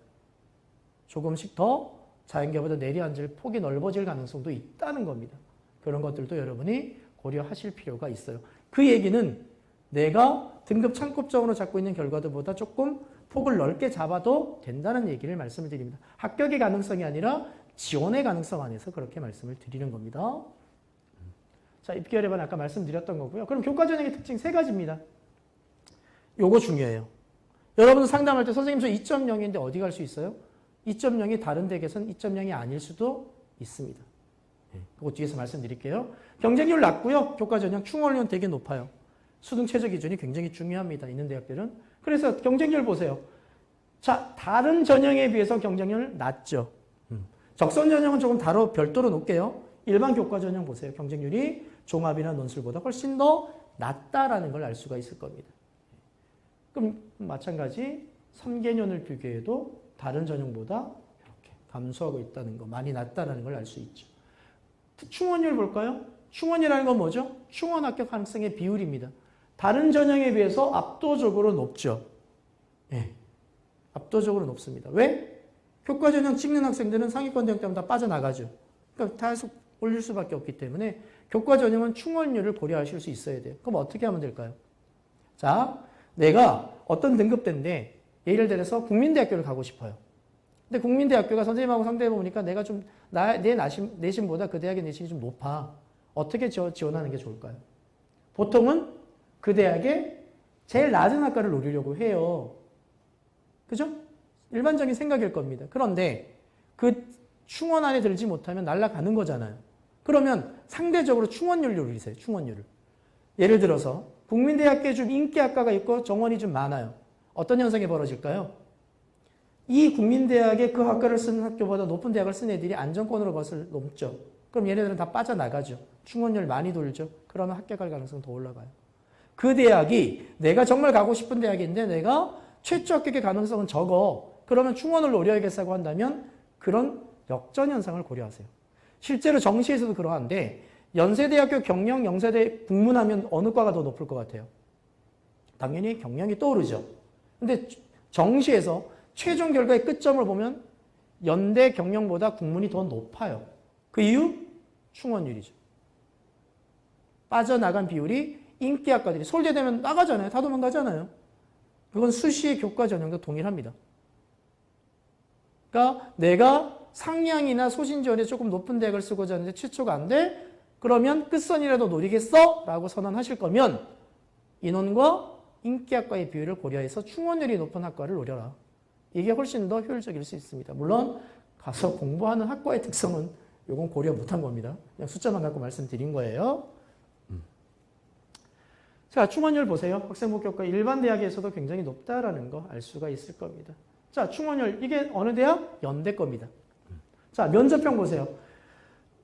조금씩 더 자연계열보다 내려앉을 폭이 넓어질 가능성도 있다는 겁니다. 그런 것들도 여러분이 고려하실 필요가 있어요. 그 얘기는 내가 등급 창급적으로 잡고 있는 결과들보다 조금 폭을 넓게 잡아도 된다는 얘기를 말씀을 드립니다. 합격의 가능성이 아니라 지원의 가능성 안에서 그렇게 말씀을 드리는 겁니다. 자, 입결에만 아까 말씀드렸던 거고요. 그럼 교과 전형의 특징 3가지입니다. 요거 중요해요. 여러분 상담할 때 선생님 저 2.0인데 어디 갈 수 있어요? 2.0이 다른 댁에서는 2.0이 아닐 수도 있습니다. 그거 뒤에서 말씀드릴게요. 경쟁률 낮고요. 교과 전형 충원률은 되게 높아요. 수능 최저 기준이 굉장히 중요합니다. 있는 대학들은. 그래서 경쟁률 보세요. 자, 다른 전형에 비해서 경쟁률 낮죠. 적선 전형은 조금 별도로 놓을게요. 일반 교과 전형 보세요. 경쟁률이 종합이나 논술보다 훨씬 더 낮다라는 걸 알 수가 있을 겁니다. 그럼 마찬가지 3개년을 비교해도 다른 전형보다 이렇게 감소하고 있다는 거, 많이 낮다라는 걸 알 수 있죠. 충원율 볼까요? 충원이라는 건 뭐죠? 충원 합격 가능성의 비율입니다. 다른 전형에 비해서 압도적으로 높죠. 네. 압도적으로 높습니다. 왜? 교과 전형 찍는 학생들은 상위권 대학 때문에 다 빠져나가죠. 그러니까 계속 올릴 수밖에 없기 때문에 교과 전형은 충원율을 고려하실 수 있어야 돼요. 그럼 어떻게 하면 될까요? 자, 내가 어떤 등급대인데 예를 들어서 국민대학교를 가고 싶어요. 근데 국민대학교가 선생님하고 상대해 보니까 내가 좀 내 내신보다 그 대학의 내신이 좀 높아. 어떻게 지원하는 게 좋을까요? 보통은 그 대학의 제일 낮은 학과를 노리려고 해요. 그죠? 일반적인 생각일 겁니다. 그런데 그 충원 안에 들지 못하면 날아가는 거잖아요. 그러면 상대적으로 충원율을 노리세요. 충원율을. 예를 들어서 국민대학교에 좀 인기 학과가 있고 정원이 좀 많아요. 어떤 현상이 벌어질까요? 이 국민대학의 그 학과를 쓰는 학교보다 높은 대학을 쓴 애들이 안정권으로 것을 넘죠. 그럼 얘네들은 다 빠져나가죠. 충원율 많이 돌죠. 그러면 합격할 가능성 더 올라가요. 그 대학이 내가 정말 가고 싶은 대학인데 내가 최초 합격의 가능성은 적어. 그러면 충원을 노려야겠다고 한다면 그런 역전 현상을 고려하세요. 실제로 정시에서도 그러한데 연세대학교 경영, 영세대 국문하면 어느 과가 더 높을 것 같아요? 당연히 경영이 떠오르죠. 근데 정시에서 최종 결과의 끝점을 보면 연대 경영보다 국문이 더 높아요. 그 이유? 충원율이죠. 빠져나간 비율이 인기학과들이 서울대되면 나가잖아요. 다 도망가잖아요. 그건 수시의 교과 전형도 동일합니다. 그러니까 내가 상향이나 소신지원에 조금 높은 대학을 쓰고자 하는데 최초가 안 돼? 그러면 끝선이라도 노리겠어? 라고 선언하실 거면 인원과 인기학과의 비율을 고려해서 충원율이 높은 학과를 노려라. 이게 훨씬 더 효율적일 수 있습니다. 물론 가서 공부하는 학과의 특성은 이건 고려 못한 겁니다. 그냥 숫자만 갖고 말씀드린 거예요. 자, 충원율 보세요. 학생복교과 일반 대학에서도 굉장히 높다라는 거 알 수가 있을 겁니다. 자, 충원율 이게 어느 대학? 연대 겁니다. 자, 면접형 보세요.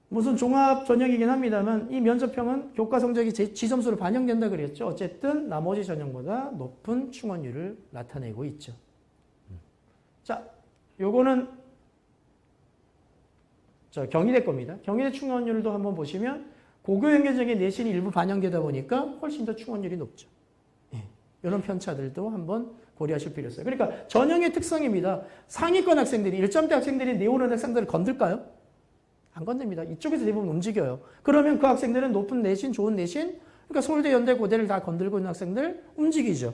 무슨 종합 전형이긴 합니다만 이 면접형은 교과 성적이 지점수로 반영된다 그랬죠. 어쨌든 나머지 전형보다 높은 충원율을 나타내고 있죠. 자, 요거는 경희대 겁니다. 경희대 충원율도 한번 보시면 고교연계적인 내신이 일부 반영되다 보니까 훨씬 더 충원율이 높죠. 예, 이런 편차들도 한번 고려하실 필요 있어요. 그러니까 전형의 특성입니다. 상위권 학생들이 1점대 학생들이 내오는 학생들을 건들까요? 안 건넵니다. 이쪽에서 대부분 움직여요. 그러면 그 학생들은 높은 내신, 좋은 내신, 그러니까 서울대, 연대, 고대를 다 건들고 있는 학생들 움직이죠.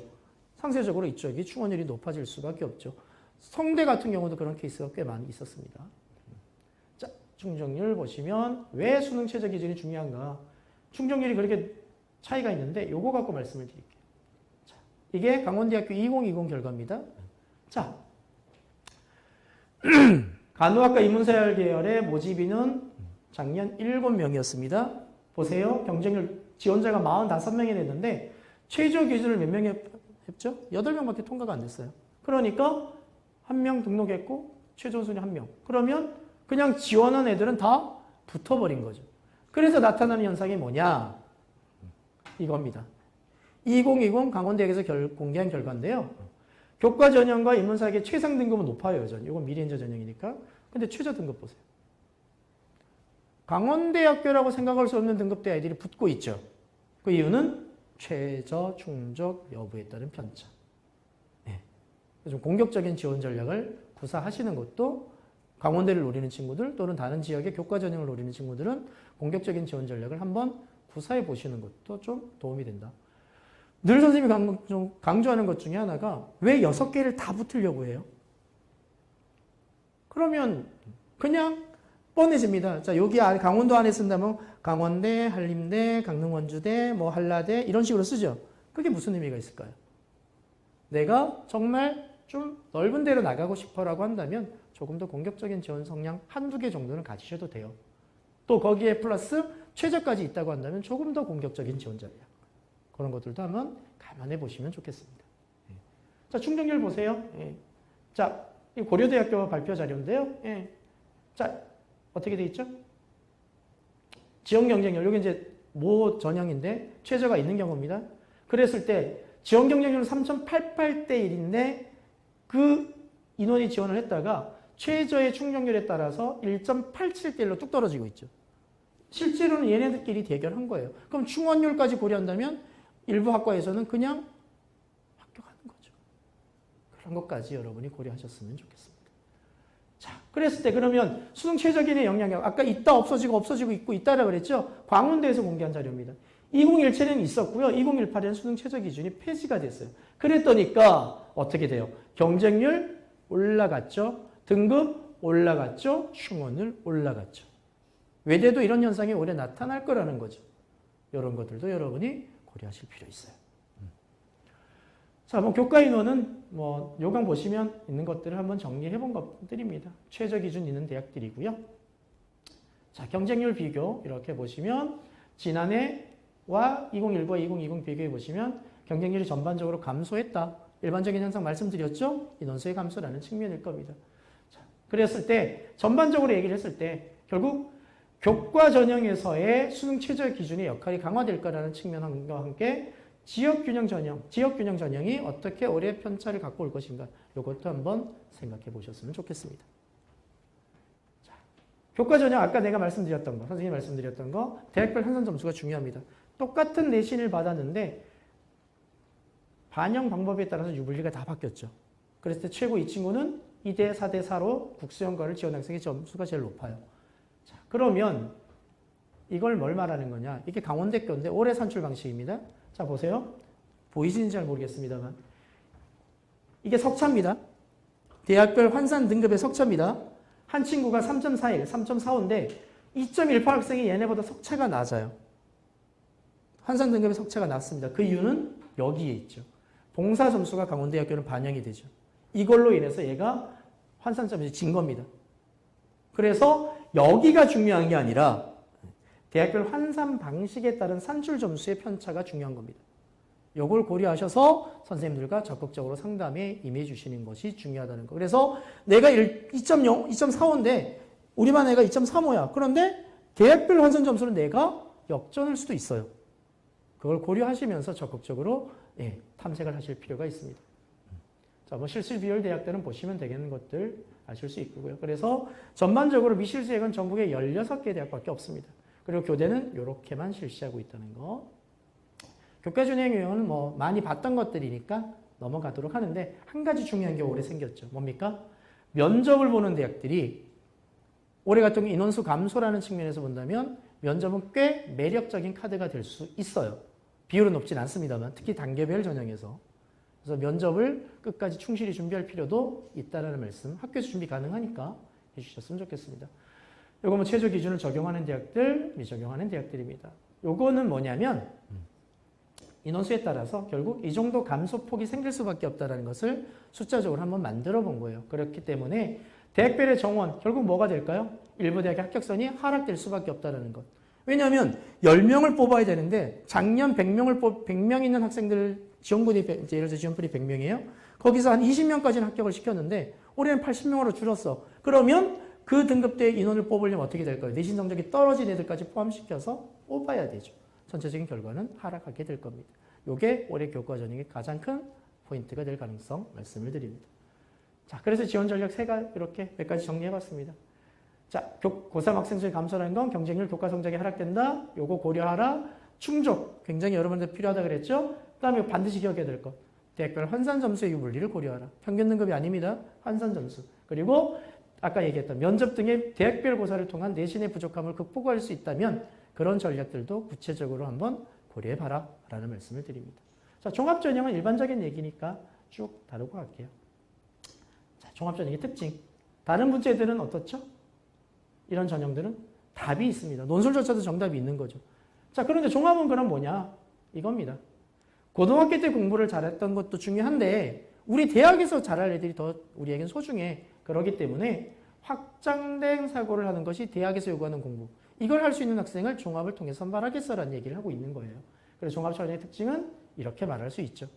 상세적으로 이쪽이 충원율이 높아질 수밖에 없죠. 성대 같은 경우도 그런 케이스가 꽤 많이 있었습니다. 자, 충족률 보시면 왜 수능 최저 기준이 중요한가? 충족률이 그렇게 차이가 있는데 요거 갖고 말씀을 드릴게요. 자, 이게 강원대학교 2020 결과입니다. 자, 간호학과 인문서열 계열의 모집인은 작년 7명이었습니다. 보세요. 경쟁률 지원자가 45명이 됐는데 최저 기준을 몇 명이 했죠? 8명밖에 통과가 안 됐어요. 그러니까 1명 등록했고 최저 순위 1명. 그러면 그냥 지원한 애들은 다 붙어버린 거죠. 그래서 나타나는 현상이 뭐냐? 이겁니다. 2020 강원대학에서 공개한 결과인데요. 교과 전형과 인문사학의 최상 등급은 높아요, 여전히. 이건 미래인재 전형이니까. 근데 최저 등급 보세요. 강원대학교라고 생각할 수 없는 등급대 아이들이 붙고 있죠. 그 이유는 최저 충족 여부에 따른 편차. 네. 좀 공격적인 지원 전략을 구사하시는 것도 강원대를 노리는 친구들 또는 다른 지역의 교과 전형을 노리는 친구들은 공격적인 지원 전략을 한번 구사해 보시는 것도 좀 도움이 된다. 늘 선생님이 강조하는 것 중에 하나가 왜 6개를 다 붙으려고 해요? 그러면 그냥 뻔해집니다. 자, 여기 강원도 안에 쓴다면 강원대, 한림대, 강릉원주대, 뭐 한라대 이런 식으로 쓰죠. 그게 무슨 의미가 있을까요? 내가 정말 좀 넓은 데로 나가고 싶어라고 한다면 조금 더 공격적인 지원 성향 한두 개 정도는 가지셔도 돼요. 또 거기에 플러스 최저까지 있다고 한다면 조금 더 공격적인 지원 전략. 그런 것들도 한번 감안해 보시면 좋겠습니다. 자, 충족률 보세요. 자, 이 고려대학교 발표 자료인데요. 자, 어떻게 돼 있죠? 지원 경쟁률, 여기 이제 모 전형인데 최저가 있는 경우입니다. 그랬을 때 지원 경쟁률은 3.88대 1인데 그 인원이 지원을 했다가 최저의 충족률에 따라서 1.87대 1로 뚝 떨어지고 있죠. 실제로는 얘네들끼리 대결한 거예요. 그럼 충원율까지 고려한다면 일부 학과에서는 그냥 합격하는 거죠. 그런 것까지 여러분이 고려하셨으면 좋겠습니다. 자, 그랬을 때 그러면 수능 최저기준의 영향력 아까 있다 없어지고 있고 있다라 그랬죠. 광운대에서 공개한 자료입니다. 2017에는 있었고요. 2018에는 수능 최저기준이 폐지가 됐어요. 그랬더니까 어떻게 돼요? 경쟁률 올라갔죠. 등급 올라갔죠. 충원율 올라갔죠. 외대도 이런 현상이 올해 나타날 거라는 거죠. 이런 것들도 여러분이 고려하실 필요 있어요. 자, 교과 인원은 요강 보시면 있는 것들을 한번 정리해 본 것들입니다. 최저 기준 있는 대학들이고요. 자, 경쟁률 비교 이렇게 보시면 지난해와 2019와 2020 비교해 보시면 경쟁률이 전반적으로 감소했다. 일반적인 현상 말씀드렸죠? 인원수의 감소라는 측면일 겁니다. 자, 그랬을 때 전반적으로 얘기를 했을 때 결국 교과 전형에서의 수능 최저 기준의 역할이 강화될 거라는 측면과 함께 지역 균형 전형이 어떻게 올해 편차를 갖고 올 것인가 이것도 한번 생각해 보셨으면 좋겠습니다. 자, 교과 전형 아까 내가 말씀드렸던 거, 선생님이 말씀드렸던 거 대학별 환산 점수가 중요합니다. 똑같은 내신을 받았는데 반영 방법에 따라서 유불리가 다 바뀌었죠. 그랬을 때 최고 이 친구는 2대 4대 4로 국수연과를 지원 학생의 점수가 제일 높아요. 자, 그러면 이걸 뭘 말하는 거냐? 이게 강원대교인데 올해 산출 방식입니다. 자, 보세요. 보이시는지 잘 모르겠습니다만. 이게 석차입니다. 대학별 환산 등급의 석차입니다. 한 친구가 3.41, 3.45인데 2.18 학생이 얘네보다 석차가 낮아요. 환산 등급의 석차가 낮습니다. 그 이유는 여기에 있죠. 봉사 점수가 강원대학교는 반영이 되죠. 이걸로 인해서 얘가 환산 점수가 진 겁니다. 그래서 여기가 중요한 게 아니라 대학별 환산 방식에 따른 산출 점수의 편차가 중요한 겁니다. 이걸 고려하셔서 선생님들과 적극적으로 상담에 임해 주시는 것이 중요하다는 거. 그래서 내가 2.0, 2.45인데 우리 반 애가 2.35야. 그런데 대학별 환산 점수는 내가 역전할 수도 있어요. 그걸 고려하시면서 적극적으로 탐색을 하실 필요가 있습니다. 자, 실실 비율 대학들은 보시면 되겠는 것들 아실 수 있고요. 그래서 전반적으로 미실수액은 전국에 16개 대학밖에 없습니다. 그리고 교대는 이렇게만 실시하고 있다는 거. 교과전형 유형은 많이 봤던 것들이니까 넘어가도록 하는데 한 가지 중요한 게 올해 생겼죠. 뭡니까? 면접을 보는 대학들이 올해 같은 경우 인원수 감소라는 측면에서 본다면 면접은 꽤 매력적인 카드가 될 수 있어요. 비율은 높진 않습니다만 특히 단계별 전형에서. 그래서 면접을 끝까지 충실히 준비할 필요도 있다는 말씀, 학교에서 준비 가능하니까 해주셨으면 좋겠습니다. 요거 뭐 최저 기준을 적용하는 대학들, 미적용하는 대학들입니다. 요거는 뭐냐면 인원수에 따라서 결국 이 정도 감소폭이 생길 수밖에 없다는 것을 숫자적으로 한번 만들어 본 거예요. 그렇기 때문에 대학별의 정원, 결국 뭐가 될까요? 일부 대학의 합격선이 하락될 수밖에 없다는 것. 왜냐하면 10명을 뽑아야 되는데 작년 100명 있는 학생들 지원군이, 예를 들어 지원군이 100명이에요. 거기서 한 20명까지는 합격을 시켰는데 올해는 80명으로 줄었어. 그러면 그 등급대의 인원을 뽑으려면 어떻게 될까요? 내신 성적이 떨어진 애들까지 포함시켜서 뽑아야 되죠. 전체적인 결과는 하락하게 될 겁니다. 이게 올해 교과 전형의 가장 큰 포인트가 될 가능성 말씀을 드립니다. 자, 그래서 지원 전략 이렇게 몇 가지 정리해봤습니다. 자, 고3 학생 수의 감소라는 건 경쟁률 교과 성적이 하락된다. 요거 고려하라. 충족, 굉장히 여러분들 필요하다 그랬죠? 그 다음에 반드시 기억해야 될 것. 대학별 환산 점수의 유불리를 고려하라. 평균 등급이 아닙니다. 환산 점수. 그리고 아까 얘기했던 면접 등의 대학별 고사를 통한 내신의 부족함을 극복할 수 있다면 그런 전략들도 구체적으로 한번 고려해봐라 라는 말씀을 드립니다. 자, 종합전형은 일반적인 얘기니까 쭉 다루고 갈게요. 자, 종합전형의 특징. 다른 문제들은 어떻죠? 이런 전형들은 답이 있습니다. 논술조차도 정답이 있는 거죠. 자, 그런데 종합은 그럼 뭐냐? 이겁니다. 고등학교 때 공부를 잘했던 것도 중요한데 우리 대학에서 잘할 애들이 더 우리에겐 소중해. 그렇기 때문에 확장된 사고를 하는 것이 대학에서 요구하는 공부. 이걸 할 수 있는 학생을 종합을 통해 선발하겠어라는 얘기를 하고 있는 거예요. 그래서 종합전형의 특징은 이렇게 말할 수 있죠.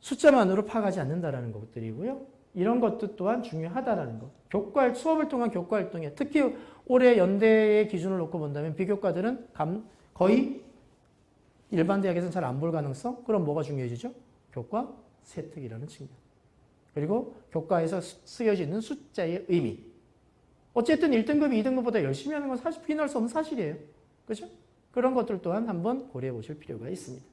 숫자만으로 파악하지 않는다라는 것들이고요. 이런 것도 또한 중요하다라는 것. 수업을 통한 교과 활동에 특히 올해 연대의 기준을 놓고 본다면 비교과들은 거의 일반 대학에서는 잘 안 볼 가능성? 그럼 뭐가 중요해지죠? 교과 세특이라는 측면. 그리고 교과에서 쓰여지는 숫자의 의미. 어쨌든 1등급이 2등급보다 열심히 하는 건 사실 부인할 수 없는 사실이에요. 그죠? 그런 것들 또한 한번 고려해 보실 필요가 있습니다.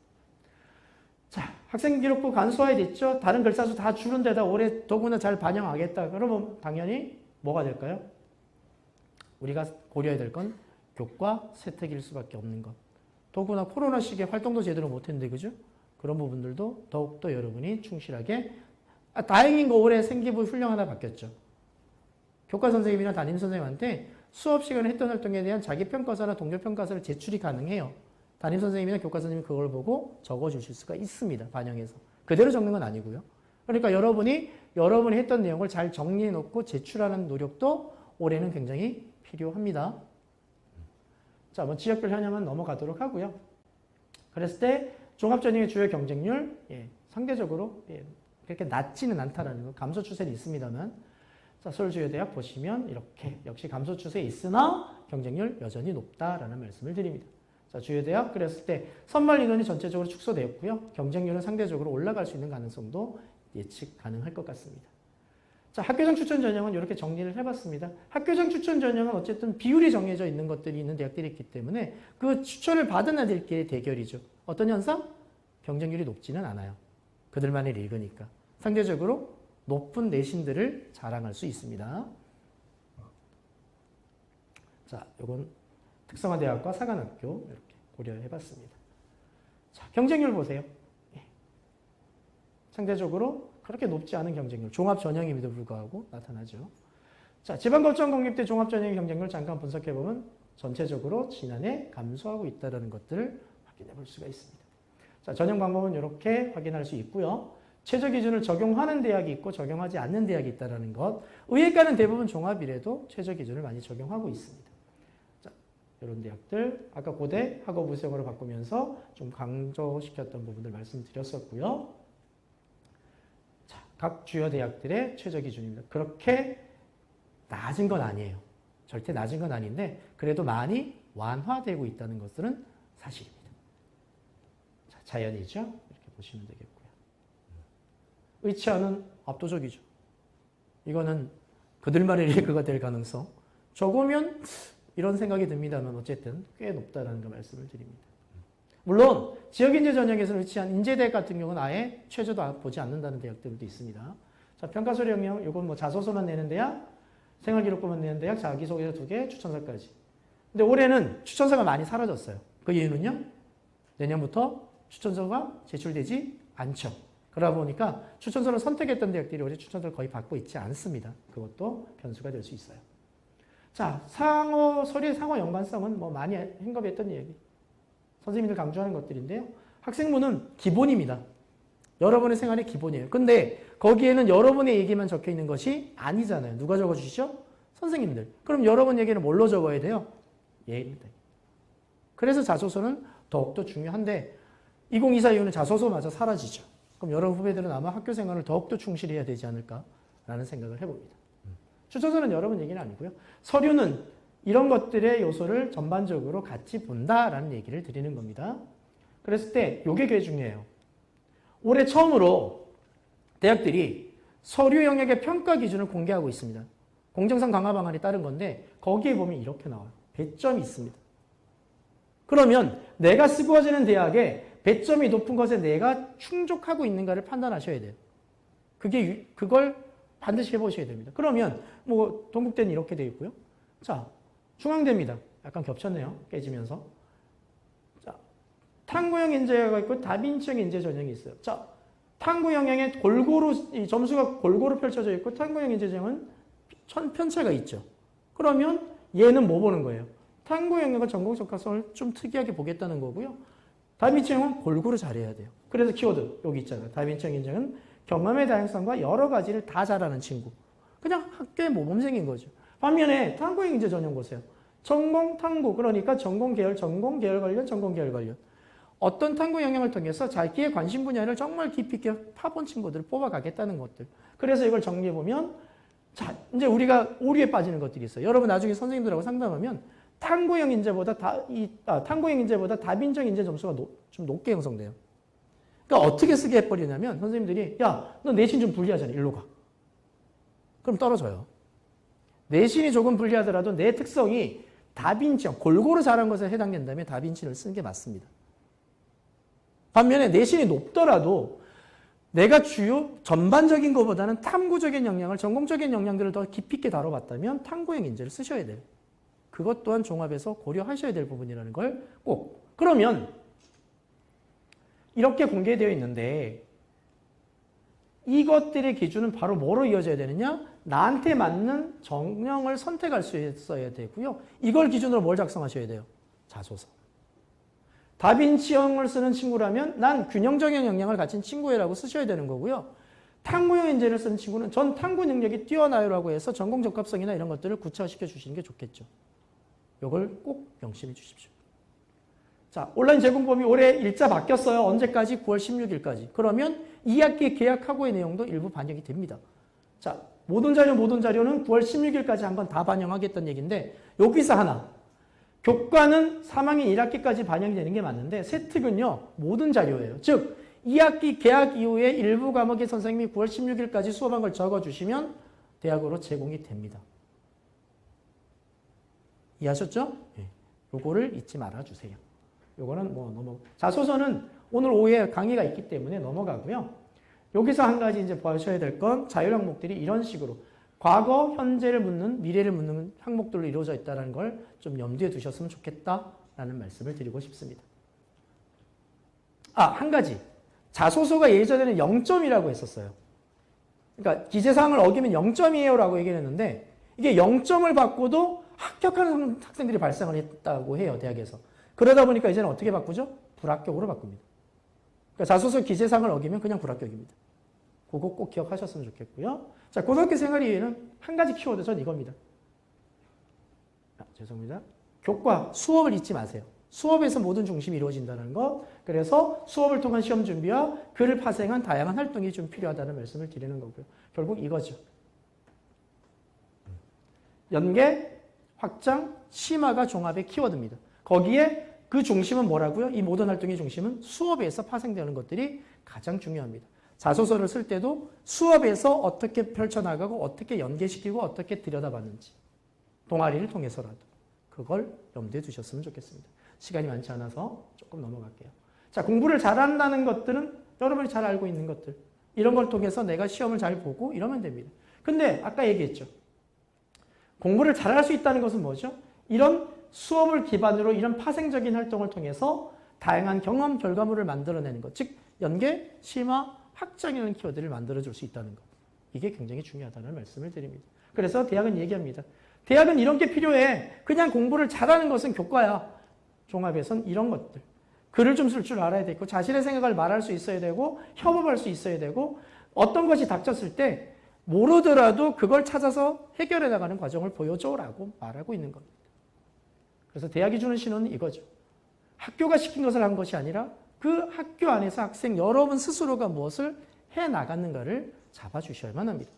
자, 학생 기록부 간소화됐죠? 다른 글사수 다 줄은 데다 올해 더구나 잘 반영하겠다. 그러면 당연히 뭐가 될까요? 우리가 고려해야 될 건 교과 세특일 수밖에 없는 것. 더구나 코로나 시기에 활동도 제대로 못했는데, 그죠? 그런 부분들도 더욱더 여러분이 충실하게. 다행인 거 올해 생기부 훌륭하다 바뀌었죠. 교과 선생님이나 담임 선생님한테 수업 시간에 했던 활동에 대한 자기평가서나 동료평가서를 제출이 가능해요. 담임 선생님이나 교과 선생님이 그걸 보고 적어주실 수가 있습니다. 반영해서. 그대로 적는 건 아니고요. 그러니까 여러분이 했던 내용을 잘 정리해 놓고 제출하는 노력도 올해는 굉장히 필요합니다. 자, 뭐 지역별 현황은 넘어가도록 하고요. 그랬을 때 종합전형의 주요 경쟁률, 상대적으로 그렇게 낮지는 않다라는 거. 감소 추세는 있습니다만, 자, 서울주요대학 보시면 이렇게 역시 감소 추세에 있으나 경쟁률 여전히 높다라는 말씀을 드립니다. 자, 주요대학 그랬을 때 선발 인원이 전체적으로 축소되었고요. 경쟁률은 상대적으로 올라갈 수 있는 가능성도 예측 가능할 것 같습니다. 자, 학교장 추천 전형은 이렇게 정리를 해봤습니다. 학교장 추천 전형은 어쨌든 비율이 정해져 있는 것들이 있는 대학들이 있기 때문에 그 추천을 받은 애들끼리 대결이죠. 어떤 현상? 경쟁률이 높지는 않아요. 그들만의 리그니까. 상대적으로 높은 내신들을 자랑할 수 있습니다. 자, 요건 특성화대학과 사관학교 이렇게 고려해봤습니다. 자, 경쟁률 보세요. 상대적으로 그렇게 높지 않은 경쟁률, 종합전형임에도 불구하고 나타나죠. 자, 지방거점공립대 종합전형의 경쟁률 잠깐 분석해보면 전체적으로 지난해 감소하고 있다는 것들을 확인해 볼 수가 있습니다. 자, 전형 방법은 이렇게 확인할 수 있고요. 최저 기준을 적용하는 대학이 있고 적용하지 않는 대학이 있다는 것. 의예과는 대부분 종합이라도 최저 기준을 많이 적용하고 있습니다. 자, 이런 대학들 아까 고대 학업 우수형으로 바꾸면서 좀 강조시켰던 부분들 말씀드렸었고요. 자, 각 주요 대학들의 최저 기준입니다. 그렇게 낮은 건 아니에요. 절대 낮은 건 아닌데 그래도 많이 완화되고 있다는 것들은 사실입니다. 자, 자연이죠. 이렇게 보시면 되겠고요. 의치하는 압도적이죠. 이거는 그들만의 리그가 될 가능성 적으면 이런 생각이 듭니다만 어쨌든 꽤 높다는 거 말씀을 드립니다. 물론 지역인재 전형에서는 의치한 인재대학 같은 경우는 아예 최저도 보지 않는다는 대학들도 있습니다. 자, 평가소리 영역 이건 뭐 자소서만 내는 대학, 생활기록부만 내는 대학, 자기소개서 2개, 추천서까지. 근데 올해는 추천서가 많이 사라졌어요. 그 이유는요? 내년부터 추천서가 제출되지 않죠. 그러다 보니까 추천서를 선택했던 대학들이 올해 추천서를 거의 받고 있지 않습니다. 그것도 변수가 될 수 있어요. 자, 서류의 상호 연관성은 뭐 많이 행급했던 얘기. 선생님들 강조하는 것들인데요. 학생부는 기본입니다. 여러분의 생활의 기본이에요. 근데 거기에는 여러분의 얘기만 적혀 있는 것이 아니잖아요. 누가 적어주시죠? 선생님들. 그럼 여러분 얘기는 뭘로 적어야 돼요? 예입니다. 그래서 자소서는 더욱더 중요한데 2024 이후는 자소서마저 사라지죠. 그럼 여러분 후배들은 아마 학교 생활을 더욱더 충실해야 되지 않을까라는 생각을 해봅니다. 추천서는 여러분 얘기는 아니고요. 서류는 이런 것들의 요소를 전반적으로 같이 본다라는 얘기를 드리는 겁니다. 그랬을 때 이게 꽤 중요해요. 올해 처음으로 대학들이 서류 영역의 평가 기준을 공개하고 있습니다. 공정성 강화 방안에 따른 건데 거기에 보면 이렇게 나와요. 배점이 있습니다. 그러면 내가 쓰고지는 대학에 배점이 높은 것에 내가 충족하고 있는가를 판단하셔야 돼요. 그걸 반드시 해보셔야 됩니다. 그러면 뭐 동국대는 이렇게 되어 있고요. 자, 중앙대입니다. 약간 겹쳤네요. 깨지면서. 자, 탐구형 인재가 있고 다빈치형 인재 전형이 있어요. 자, 탐구 영역에 이 점수가 골고루 펼쳐져 있고 탐구형 인재 전형은 편차가 있죠. 그러면 얘는 뭐 보는 거예요? 탐구 영역의 전공 적합성을 좀 특이하게 보겠다는 거고요. 다빈치형은 골고루 잘해야 돼요. 그래서 키워드 여기 있잖아요. 다빈치형 인재는 경험의 다양성과 여러 가지를 다 잘하는 친구. 그냥 학교의 모범생인 거죠. 반면에 탐구형 인재 전형 보세요. 전공 탐구, 그러니까 전공 계열 관련. 어떤 탐구 영역을 통해서 자기의 관심 분야를 정말 깊이 있게 파본 친구들을 뽑아가겠다는 것들. 그래서 이걸 정리해보면, 자, 이제 우리가 오류에 빠지는 것들이 있어요. 여러분 나중에 선생님들하고 상담하면 탐구형 인재보다 다빈적 인재 점수가 좀 높게 형성돼요. 그러니까 어떻게 쓰게 해버리냐면 선생님들이 야, 너 내신 좀 불리하잖아. 일로 가. 그럼 떨어져요. 내신이 조금 불리하더라도 내 특성이 다빈치형, 골고루 잘한 것에 해당된다면 다빈치를 쓰는 게 맞습니다. 반면에 내신이 높더라도 내가 주요 전반적인 것보다는 탐구적인 역량을, 전공적인 역량들을 더 깊이 있게 다뤄봤다면 탐구형 인재를 쓰셔야 돼요. 그것 또한 종합해서 고려하셔야 될 부분이라는 걸 꼭. 그러면 이렇게 공개되어 있는데 이것들의 기준은 바로 뭐로 이어져야 되느냐? 나한테 맞는 전형을 선택할 수 있어야 되고요. 이걸 기준으로 뭘 작성하셔야 돼요? 자소서. 다빈치형을 쓰는 친구라면 난 균형적인 역량을 가진 친구라고 쓰셔야 되는 거고요. 탐구형 인재를 쓰는 친구는 전 탐구 능력이 뛰어나요라고 해서 전공 적합성이나 이런 것들을 구체화시켜 주시는 게 좋겠죠. 이걸 꼭 명심해 주십시오. 자, 온라인 제공법이 올해 일자 바뀌었어요. 언제까지? 9월 16일까지. 그러면 2학기 계약 하고의 내용도 일부 반영이 됩니다. 자, 모든 자료는 9월 16일까지 한번 다 반영하겠다는 얘기인데 여기서 하나. 교과는 3학년 1학기까지 반영이 되는 게 맞는데 세특은요. 모든 자료예요. 즉 2학기 계약 이후에 일부 과목의 선생님이 9월 16일까지 수업한 걸 적어주시면 대학으로 제공이 됩니다. 이해하셨죠? 네. 요거를 잊지 말아주세요. 요거는 뭐 자소서는 오늘 오후에 강의가 있기 때문에 넘어가고요. 여기서 한 가지 이제 보셔야 될 건 자율 항목들이 이런 식으로 과거, 현재를 묻는, 미래를 묻는 항목들로 이루어져 있다는 걸 좀 염두에 두셨으면 좋겠다라는 말씀을 드리고 싶습니다. 한 가지. 자소서가 예전에는 0점이라고 했었어요. 그러니까 기재사항을 어기면 0점이에요라고 얘기를 했는데 이게 0점을 받고도 합격하는 학생들이 발생을 했다고 해요, 대학에서. 그러다 보니까 이제는 어떻게 바꾸죠? 불합격으로 바꿉니다. 그러니까 자소서 기재사항을 어기면 그냥 불합격입니다. 그거 꼭 기억하셨으면 좋겠고요. 자, 고등학교 생활 이후에는 한 가지 키워드, 전 이겁니다. 죄송합니다. 교과, 수업을 잊지 마세요. 수업에서 모든 중심이 이루어진다는 것. 그래서 수업을 통한 시험 준비와 그를 파생한 다양한 활동이 좀 필요하다는 말씀을 드리는 거고요. 결국 이거죠. 연계, 확장, 심화가 종합의 키워드입니다. 거기에 그 중심은 뭐라고요? 이 모든 활동의 중심은 수업에서 파생되는 것들이 가장 중요합니다. 자소서를 쓸 때도 수업에서 어떻게 펼쳐나가고 어떻게 연계시키고 어떻게 들여다봤는지 동아리를 통해서라도 그걸 염두에 두셨으면 좋겠습니다. 시간이 많지 않아서 조금 넘어갈게요. 자, 공부를 잘한다는 것들은 여러분이 잘 알고 있는 것들. 이런 걸 통해서 내가 시험을 잘 보고 이러면 됩니다. 근데 아까 얘기했죠. 공부를 잘할 수 있다는 것은 뭐죠? 이런 수업을 기반으로 이런 파생적인 활동을 통해서 다양한 경험 결과물을 만들어내는 것. 즉 연계, 심화, 확장이라는 키워드를 만들어줄 수 있다는 것. 이게 굉장히 중요하다는 말씀을 드립니다. 그래서 대학은 얘기합니다. 대학은 이런 게 필요해. 그냥 공부를 잘하는 것은 교과야. 종합에선 이런 것들. 글을 좀 쓸 줄 알아야 되고 자신의 생각을 말할 수 있어야 되고 협업할 수 있어야 되고 어떤 것이 닥쳤을 때 모르더라도 그걸 찾아서 해결해 나가는 과정을 보여줘라고 말하고 있는 겁니다. 그래서 대학이 주는 신호는 이거죠. 학교가 시킨 것을 한 것이 아니라 그 학교 안에서 학생 여러분 스스로가 무엇을 해 나갔는가를 잡아주셔야만 합니다.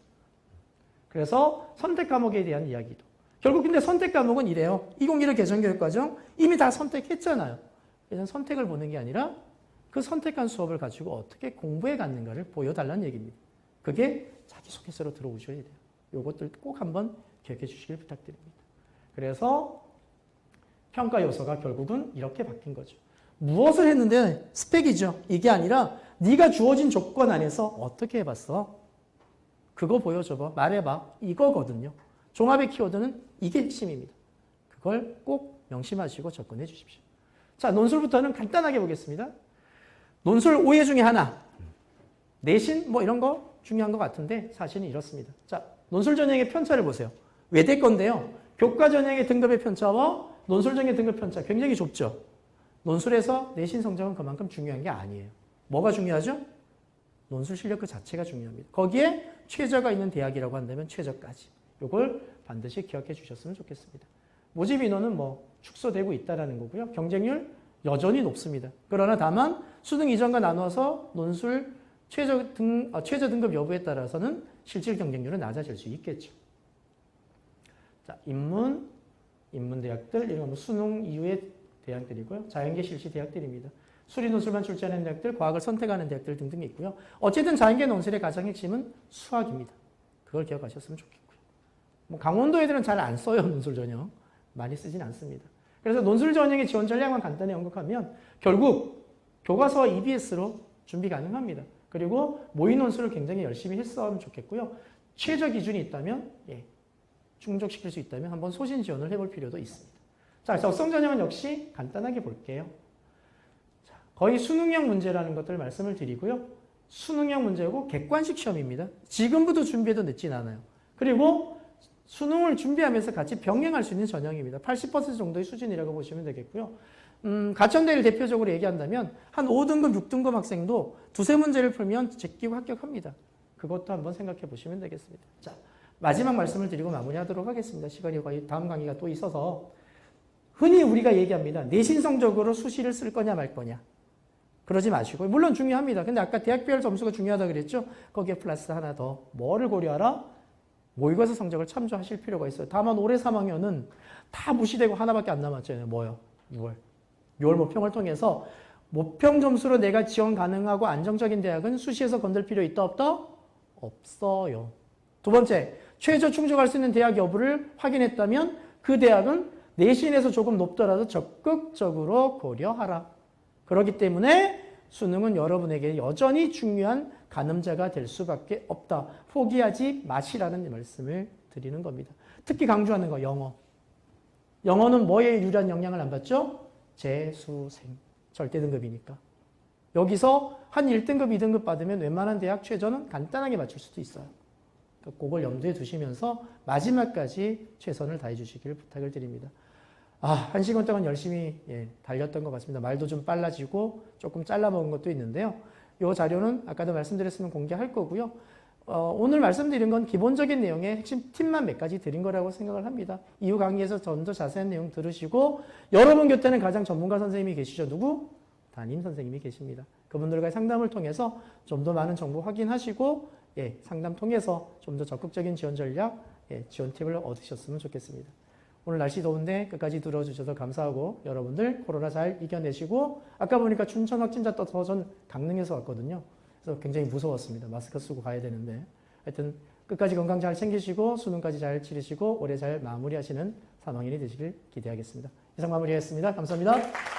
그래서 선택 과목에 대한 이야기도. 결국 근데 선택 과목은 이래요. 2015 개정교육과정 이미 다 선택했잖아요. 그래서 선택을 보는 게 아니라 그 선택한 수업을 가지고 어떻게 공부해 갔는가를 보여달라는 얘기입니다. 그게 자기소개서로 들어오셔야 돼요. 요것들 꼭 한번 기억해 주시길 부탁드립니다. 그래서 평가 요소가 결국은 이렇게 바뀐 거죠. 무엇을 했는데 스펙이죠. 이게 아니라 네가 주어진 조건 안에서 어떻게 해봤어? 그거 보여줘봐. 말해봐. 이거거든요. 종합의 키워드는 이게 핵심입니다. 그걸 꼭 명심하시고 접근해 주십시오. 자, 논술부터는 간단하게 보겠습니다. 논술 5회 중에 하나. 내신 뭐 이런 거 중요한 것 같은데 사실은 이렇습니다. 자, 논술 전형의 편차를 보세요. 외대 건데요. 교과 전형의 등급의 편차와 논술 전형의 등급 편차 굉장히 좁죠. 논술에서 내신 성적은 그만큼 중요한 게 아니에요. 뭐가 중요하죠? 논술 실력 그 자체가 중요합니다. 거기에 최저가 있는 대학이라고 한다면 최저까지. 이걸 반드시 기억해 주셨으면 좋겠습니다. 모집 인원은 뭐 축소되고 있다는 거고요. 경쟁률 여전히 높습니다. 그러나 다만 수능 이전과 나눠서 논술 최저 등급 여부에 따라서는 실질 경쟁률은 낮아질 수 있겠죠. 자, 인문대학들, 이런 뭐 수능 이후의 대학들이고요. 자연계 실시 대학들입니다. 수리 논술만 출제하는 대학들, 과학을 선택하는 대학들 등등이 있고요. 어쨌든 자연계 논술의 가장 핵심은 수학입니다. 그걸 기억하셨으면 좋겠고요. 뭐 강원도 애들은 잘 안 써요, 논술 전형. 많이 쓰진 않습니다. 그래서 논술 전형의 지원 전략만 간단히 언급하면 결국 교과서와 EBS로 준비 가능합니다. 그리고 모의 논술을 굉장히 열심히 했으면 좋겠고요. 최저 기준이 있다면, 충족시킬 수 있다면 한번 소신 지원을 해볼 필요도 있습니다. 자, 적성 전형은 역시 간단하게 볼게요. 자, 거의 수능형 문제라는 것들 말씀을 드리고요. 수능형 문제고 객관식 시험입니다. 지금부터 준비해도 늦진 않아요. 그리고 수능을 준비하면서 같이 병행할 수 있는 전형입니다. 80% 정도의 수준이라고 보시면 되겠고요. 가천대를 대표적으로 얘기한다면 한 5등급, 6등급 학생도 두세 문제를 풀면 제끼고 합격합니다. 그것도 한번 생각해 보시면 되겠습니다. 자, 마지막 말씀을 드리고 마무리하도록 하겠습니다. 시간이 거의 다음 강의가 또 있어서 흔히 우리가 얘기합니다. 내신 성적으로 수시를 쓸 거냐 말 거냐. 그러지 마시고 물론 중요합니다. 근데 아까 대학별 점수가 중요하다 그랬죠? 거기에 플러스 하나 더 뭐를 고려하라? 모의고사 성적을 참조하실 필요가 있어요. 다만 올해 3학년은 다 무시되고 하나밖에 안 남았잖아요. 뭐요? 6월 모평을 통해서 모평 점수로 내가 지원 가능하고 안정적인 대학은 수시에서 건들 필요 있다 없다? 없어요. 두 번째, 최저 충족할 수 있는 대학 여부를 확인했다면 그 대학은 내신에서 조금 높더라도 적극적으로 고려하라. 그렇기 때문에 수능은 여러분에게 여전히 중요한 가늠자가 될 수밖에 없다. 포기하지 마시라는 말씀을 드리는 겁니다. 특히 강조하는 거 영어. 영어는 뭐에 유리한 영향을 안 받죠? 재수생. 절대 등급이니까. 여기서 한 1등급, 2등급 받으면 웬만한 대학 최저는 간단하게 맞출 수도 있어요. 그걸 염두에 두시면서 마지막까지 최선을 다해 주시길 부탁을 드립니다. 1시간 동안 열심히 달렸던 것 같습니다. 말도 좀 빨라지고 조금 잘라먹은 것도 있는데요. 이 자료는 아까도 말씀드렸으면 공개할 거고요. 오늘 말씀드린 건 기본적인 내용의 핵심 팁만 몇 가지 드린 거라고 생각을 합니다. 이후 강의에서 좀 더 자세한 내용 들으시고 여러분 곁에는 가장 전문가 선생님이 계시죠. 누구? 담임 선생님이 계십니다. 그분들과의 상담을 통해서 좀 더 많은 정보 확인하시고 상담 통해서 좀 더 적극적인 지원 전략, 지원 팁을 얻으셨으면 좋겠습니다. 오늘 날씨 더운데 끝까지 들어주셔서 감사하고 여러분들 코로나 잘 이겨내시고 아까 보니까 춘천 확진자 떠서 전 강릉에서 왔거든요. 그래서 굉장히 무서웠습니다. 마스크 쓰고 가야 되는데 하여튼 끝까지 건강 잘 챙기시고 수능까지 잘 치르시고 올해 잘 마무리하시는 3학년이 되시길 기대하겠습니다. 이상 마무리하겠습니다. 감사합니다.